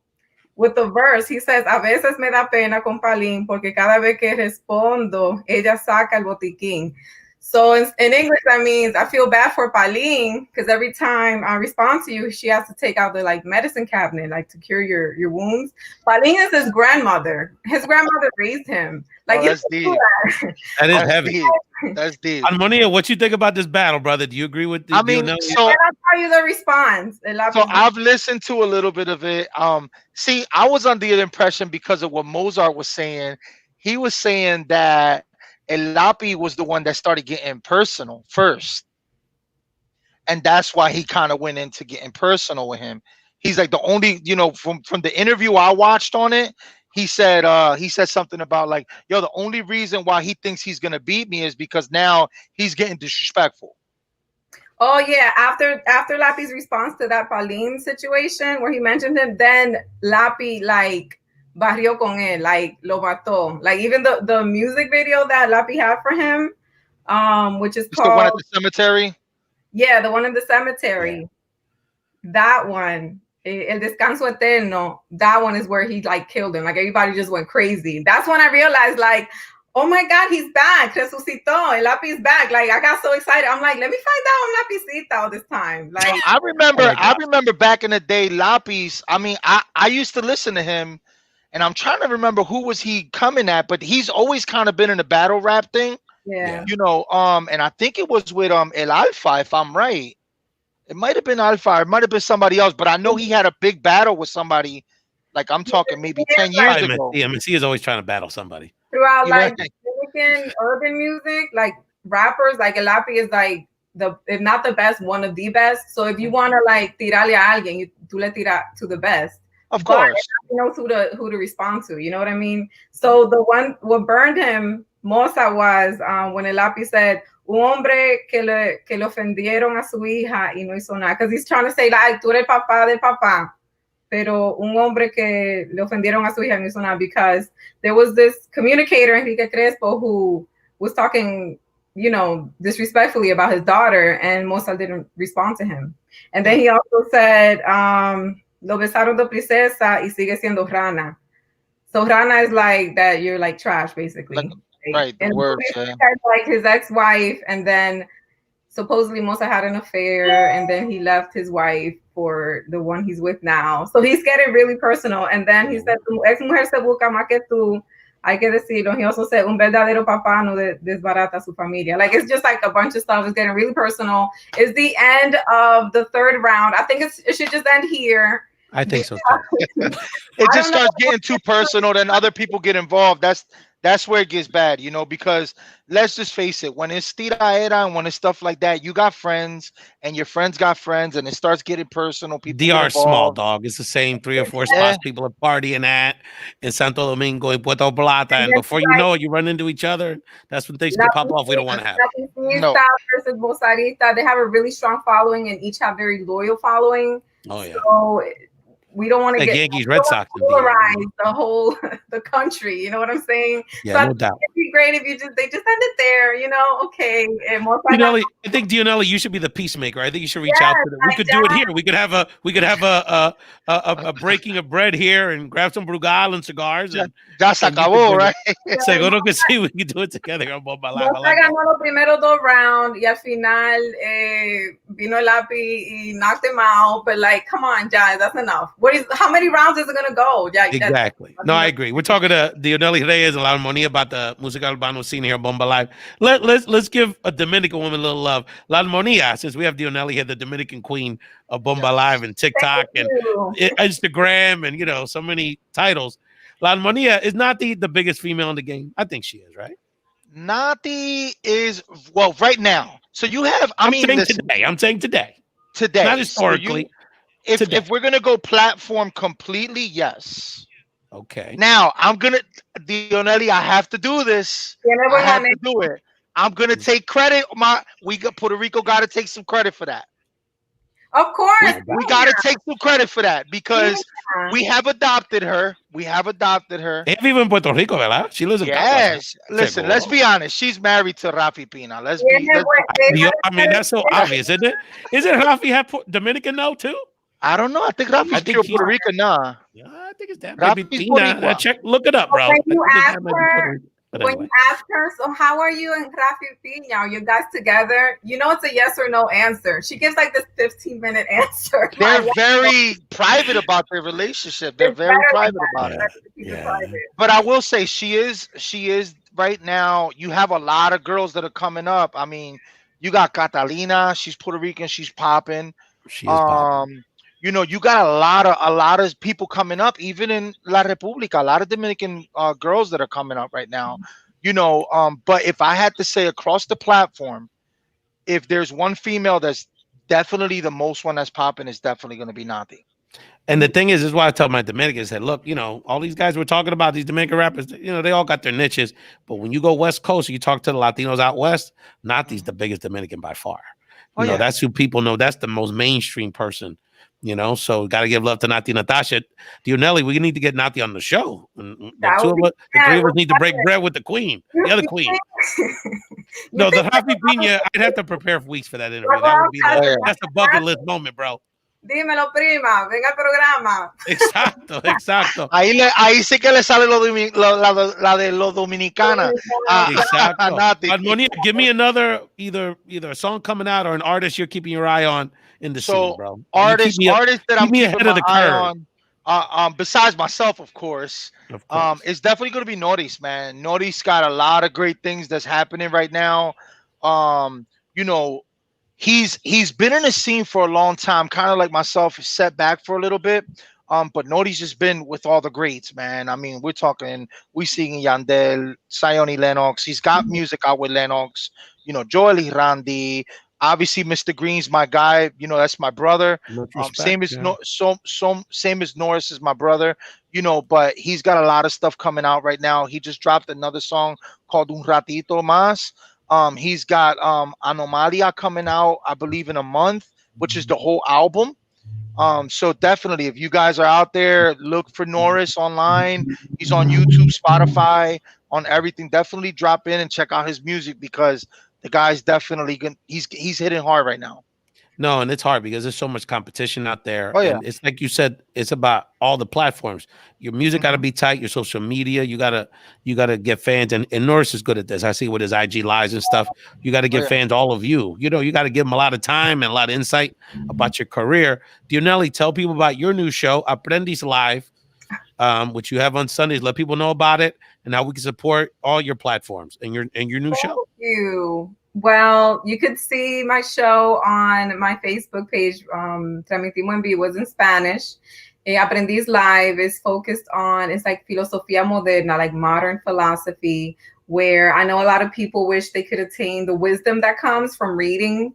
With the verse, he says, a veces me da pena con Palín, porque cada vez que respondo, ella saca el botiquín. So in English, that means I feel bad for Palín, because every time I respond to you, she has to take out the like medicine cabinet, like to cure your wounds. Palín is his grandmother. His grandmother raised him. Like, that's deep. That is heavy. That's deep. Armonia, what you think about this battle, brother? Do you agree with the I mean, so I'll tell you the response. So I've listened to a little bit of it. See, I was under the impression, because of what Mozart was saying, he was saying that El Lápiz was the one that started getting personal first. And that's why he kind of went into getting personal with him. He's like the only, from the interview I watched on it, he said something about like, yo, the only reason why he thinks he's gonna beat me is because now he's getting disrespectful. Oh yeah, after Lápiz's response to that Pauline situation where he mentioned him, then Lápiz like barrió con él, like lo mató. Like even the music video that Lapi had for him, which is It's the one at called the cemetery. yeah, the one in the cemetery. Yeah. That one, El Descanso Eterno, that one is where he like killed him. Like everybody just went crazy. That's when I realized like, oh my God, he's back. Resucitó. El Lapi's back. Like I got so excited. I'm like, let me find out on Lapicita this time. Like I remember back in the day, Lapis. I mean, I used to listen to him, and I'm trying to remember who was he coming at, but he's always kind of been in the battle rap thing. yeah. You know, and I think it was with El Alfa, if I'm right. It might have been Alfa, it might have been somebody else, but I know he had a big battle with somebody. Like I'm talking maybe 10 years ago. MSC is always trying to battle somebody. Throughout like Right. Dominican urban music, like rappers, like El Lapi is like if not the best, one of the best. So if you want to like tirarle a alguien, tú le tira to the best. Of course. But he knows who to respond to. You know what I mean? So the one what burned him, Moza, was when El Lapi said, un hombre que le ofendieron a su hija y no hizo nada. Because he's trying to say, like, tú eres el papá del papá. Pero un hombre que le ofendieron a su hija no hizo nada, because there was this communicator, Enrique Crespo, who was talking, you know, disrespectfully about his daughter, and Mozart didn't respond to him. And then he also said, lo besaron de princesa y sigue siendo rana. So rana is like that you're like trash, basically. Like, right, the and words, like his ex-wife, and then supposedly Mozart had an affair, and then he left his wife for the one he's with now. So he's getting really personal. And then he said, tu ex mujer se busca más que tú, hay que decirlo. He also said, un verdadero papá no desbarata su familia. Like, it's just like a bunch of stuff. It's getting really personal. It's the end of the third round. I think it should just end here. I think so too. It just starts getting too personal, then other people get involved. That's where it gets bad, you know, because let's just face it, when it's tiraera and when it's stuff like that, you got friends and your friends got friends, and it starts getting personal. People DR small, dog. It's the same 3 or 4 spots people are partying at in Santo Domingo, in Puerto Plata, and before you know it, you run into each other. That's when things can pop off we don't want to have. No. Versus Bosarita, they have a really strong following, and each have very loyal following. Oh yeah. So we don't want to get Yankees, Red Sox, polarized the country. You know what I'm saying? Yeah, so no doubt. It'd be great if they just end it there. You know, okay. And more Dionelli, I think Dionelli, you should be the peacemaker. I think you should reach out to them. We could do it here. We could have a breaking of bread here and grab some Brugal and cigars. And ya se acabó, right? Seguro que sí, we can do it together on Bomba Live. Ganó los primeros 2 rounds y al final vino el Lapi y knocked him out. But like, come on, Jai, that's enough. How many rounds is it gonna go? Yeah, exactly. No, I agree. We're talking to Dionelli Reyes and La Armonia about the Musica Urbano scene here on Bomba Live. Let's give a Dominican woman a little love. La Armonia, since we have Dionelli here, the Dominican queen of Bomba Live and TikTok and Instagram and, you know, so many titles. La Armonia is not the biggest female in the game. I think she is, right? Nati is, well, right now. So you have, I'm saying today. Today. Not historically. So if we're gonna go platform completely, yes. Okay. Now Dionelli, I have to do this. I have to do it. I'm gonna take credit. Puerto Rico got to take some credit for that. Of course, we got to take some credit for that because we have adopted her. Even in Puerto Rico, ¿verdad? She lives in Yes. Listen, let's be honest. She's married to Rafi Pina. I mean, that's so obvious, isn't it? Isn't Rafi have Dominican now too? I don't know. I think Rafi's pure Puerto Rican now. Yeah, I think it's that. Maybe Pina. Look it up, bro. When you ask her, so how are you and Rafi Pina? Are you guys together? You know, it's a yes or no answer. She gives like this 15-minute answer. They're very private about their relationship. They're very private about it. Yeah. But I will say she is right now. You have a lot of girls that are coming up. I mean, you got Catalina. She's Puerto Rican. She's popping. She is popping. You know, you got a lot of people coming up, even in La República, a lot of Dominican girls that are coming up right now, you know. But if I had to say across the platform, if there's one female that's definitely the most one that's popping, is definitely going to be Nati. And the thing is why I tell my Dominicans that, look, you know, all these guys we're talking about, these Dominican rappers, you know, they all got their niches. But when you go West Coast, you talk to the Latinos out West, Nati's the biggest Dominican by far. You know, that's who people know. That's the most mainstream person You know, so got to give love to Nati Natasha. Dionelli, we need to get Nati on the show. And the That would be the bad. three of us need to break bread with the queen, the other queen. No, the Happy Piña, I'd have to prepare for weeks for that interview. That would be that's a bucket list moment, bro. Dímelo, prima, venga al programa. Exacto, exacto. Ahí sí que le sale la de los dominicanas. Exacto. Armonia, give me another either a song coming out or an artist you're keeping your eye on in the scene, bro. Artist that I'm keeping my eye on. Besides myself, of course. It's definitely going to be Norris, man. Norris got a lot of great things that's happening right now. You know, he's been in the scene for a long time, kind of like myself, set back for a little bit. But Norris just been with all the greats, man. I mean, we singing Yandel, Sione Lennox. He's got music out with Lennox. You know, Jowell Y Randy. Obviously, Mr. Green's my guy. You know, that's my brother. Same as Norris is my brother. You know, but he's got a lot of stuff coming out right now. He just dropped another song called Un Ratito Más. He's got Anomalia coming out, I believe, in a month, which is the whole album. So definitely, if you guys are out there, look for Norris online. He's on YouTube, Spotify, on everything. Definitely drop in and check out his music because the guy's definitely he's hitting hard right now. No, and it's hard because there's so much competition out there. Oh, yeah. And it's like you said, it's about all the platforms. Your music got to be tight, your social media, you gotta get fans. And Norris is good at this. I see with his IG lives and stuff. You got to get fans, all of you. You know, you got to give them a lot of time and a lot of insight about your career. Dionelli, tell people about your new show, Aprendiz Live, which you have on Sundays. Let people know about it and how we can support all your platforms and your new show. Thank you. Well, you could see my show on my Facebook page. Transmitimos en vivo, is in Spanish. Aprendiz Live is focused on, it's like filosofía moderna, like modern philosophy, where I know a lot of people wish they could attain the wisdom that comes from reading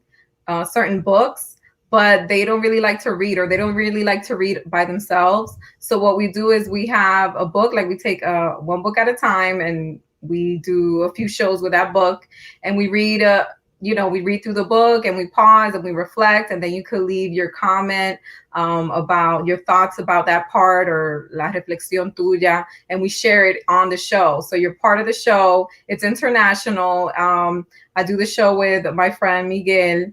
certain books, but they don't really like to read, or they don't really like to read by themselves. So what we do is we have a book, like we take one book at a time, and we do a few shows with that book, and we read we read through the book and we pause and we reflect, and then you could leave your comment about your thoughts about that part or la reflexión tuya, and we share it on the show. So you're part of the show. It's international. I do the show with my friend Miguel.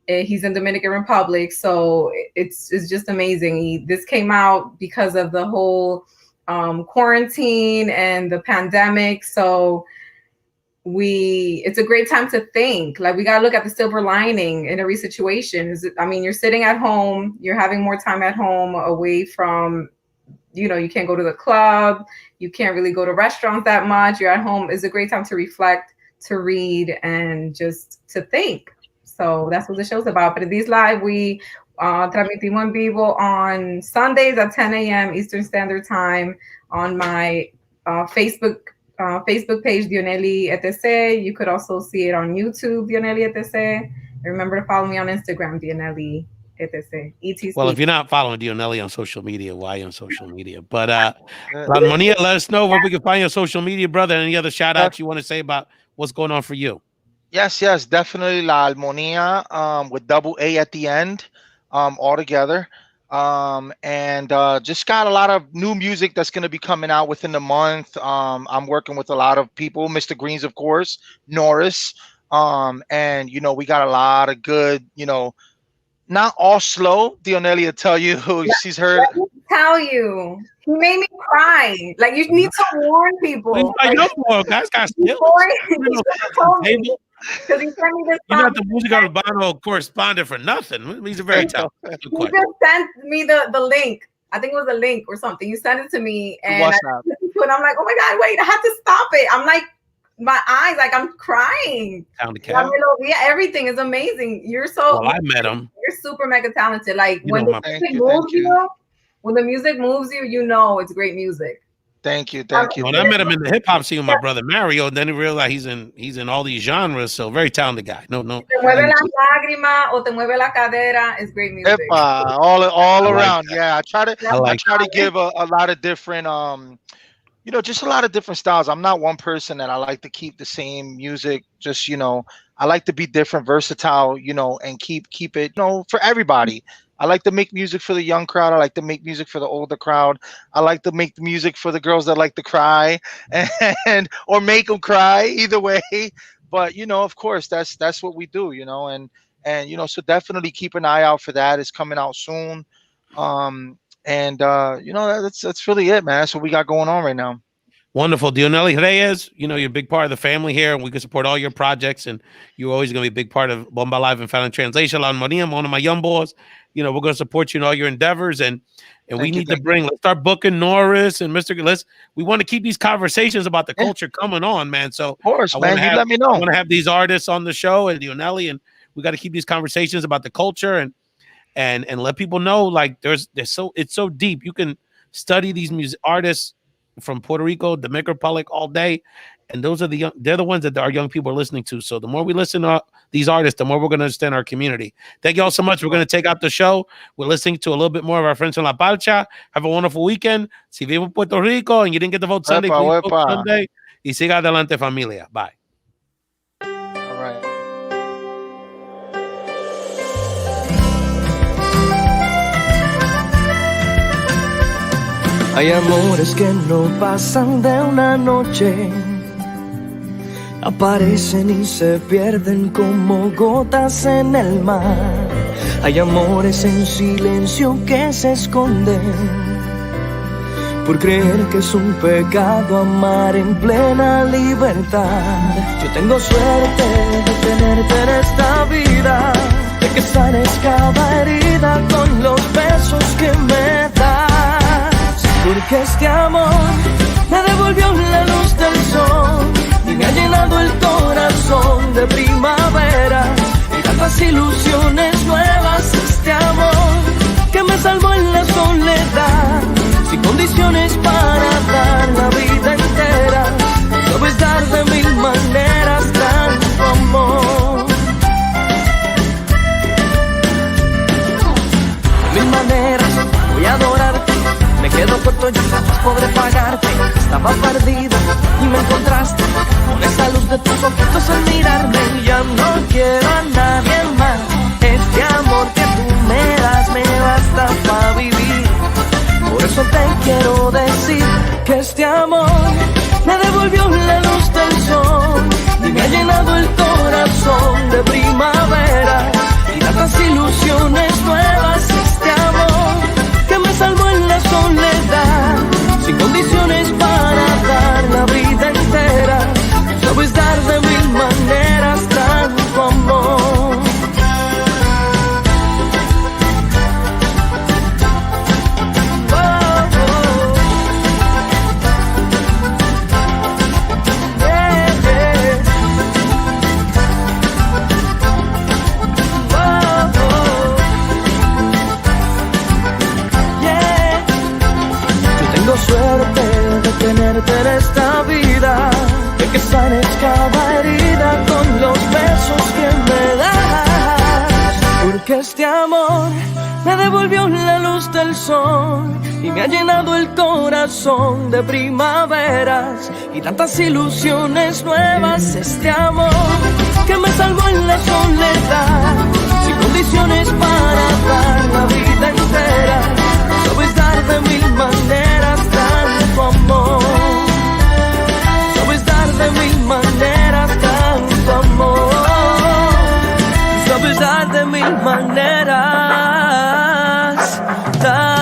He's in Dominican Republic, so it's just amazing. This came out because of the whole quarantine and the pandemic, so it's a great time to think. Like, we gotta look at the silver lining in every situation. You're sitting at home, you're having more time at home away from, you can't go to the club, you can't really go to restaurants that much, you're at home. It's a great time to reflect, to read, and just to think. So that's what the show's about. But Aprendiz Live, we transmitimos en vivo on Sundays at 10 a.m. Eastern Standard Time on my Facebook page, Dionelli etc. You could also see it on YouTube, Dionelli etc. Remember to follow me on Instagram, Dionelli etc. ETC. Well, if you're not following Dionelli on social media, why on social media? But Armonia, let us know where we can find you on social media, brother. Any other shout outs you want to say about what's going on for you? Yes, definitely La Armonia with double A at the end, all together. And just got a lot of new music that's going to be coming out within the month. I'm working with a lot of people, Mr. Greens, of course, Norris. And, we got a lot of good, not all slow. Dionelli will tell you who she's heard. Let me tell you, he made me cry. Like, you need to warn people. I know, guys got skills. Because he sent me this. You're not the Musica Urbano correspondent for nothing. He's a very talented. He just sent me the link. I think it was a link or something. You sent it to me, and I'm like, oh my God, wait, I have to stop it. I'm like, my eyes, like, I'm crying. Everything is amazing. You're so. Well, I met him. You're super mega talented. Like, when the music moves you, it's great music. Thank you. When I met him in the hip hop scene with my brother Mario, and then he realized he's in all these genres. So very talented guy. No. Te mueve la lágrima o te mueve la cadera is great music. All around. Yeah, I try to give a lot of different just a lot of different styles. I'm not one person that I like to keep the same music. Just I like to be different, versatile. And keep it for everybody. I like to make music for the young crowd. I like to make music for the older crowd. I like to make music for the girls that like to cry and or make them cry, either way. But you know, of course, that's what we do, you know, and you know, so definitely keep an eye out for that. It's coming out soon. You know, that's really it, man. That's what we got going on right now. Wonderful. Dionelli Reyes, you know, you're a big part of the family here, and we can support all your projects, and you're always going to be a big part of Bomba Live and Found in Translation. La Armonia, one of my young boys. You know, we're going to support you in all your endeavors, and we need to bring, let's start booking Norris and Mr. We want to keep these conversations about the culture coming on, man. So, of course, man, you let me know. I want to have these artists on the show, and Dionelli, and we got to keep these conversations about the culture and let people know, like, it's so deep. You can study these music artists from Puerto Rico, Dominican Republic all day, and they're the ones that our young people are listening to. So the more we listen to these artists, the more we're going to understand our community. Thank you all so much. We're going to take out the show. We're listening to a little bit more of our friends from La Palcha. Have a wonderful weekend. Si vive en Puerto Rico and you didn't get to vote Sunday, please vote Sunday. Y siga adelante, familia. Bye. All right. Hay amores que no pasan de una noche, aparecen y se pierden como gotas en el mar. Hay amores en silencio que se esconden por creer que es un pecado amar en plena libertad. Yo tengo suerte de tenerte en esta vida, de que sanes cada herida con los besos que me das. Porque este amor me devolvió la luz del sol y me ha llenado el corazón de primavera y tantas ilusiones nuevas. Este amor que me salvó en la soledad, sin condiciones para dar la vida entera. Sabes dar de mil maneras tanto amor. De mil maneras voy a adorarte. Me quedo corto, yo jamás podré pagarte. Estaba perdido y me encontraste con esa luz de tus ojitos al mirarme. Ya no quiero a nadie más. Este amor que tú me das me basta para vivir. Por eso te quiero decir que este amor me devolvió la luz del sol y me ha llenado el corazón de primavera y tantas ilusiones nuevas. Este amor que me salvó en la soledad, sin condiciones para dar la vida entera. Sabes dar de mil maneras tanto amor. Oh, oh. Yeah, yeah. Oh, oh. Yeah. Yo tengo suerte de tenerte en esta vida, de que sanes cada herida con los besos que me das. Porque este amor me devolvió la luz del sol y me ha llenado el corazón de primaveras y tantas ilusiones nuevas. Este amor que me salvó en la soledad, sin condiciones para dar la vida entera. Sabes dar de mil maneras tanto amor. Sabes dar de mil maneras tanto amor. Sabes dar de mil maneras tanto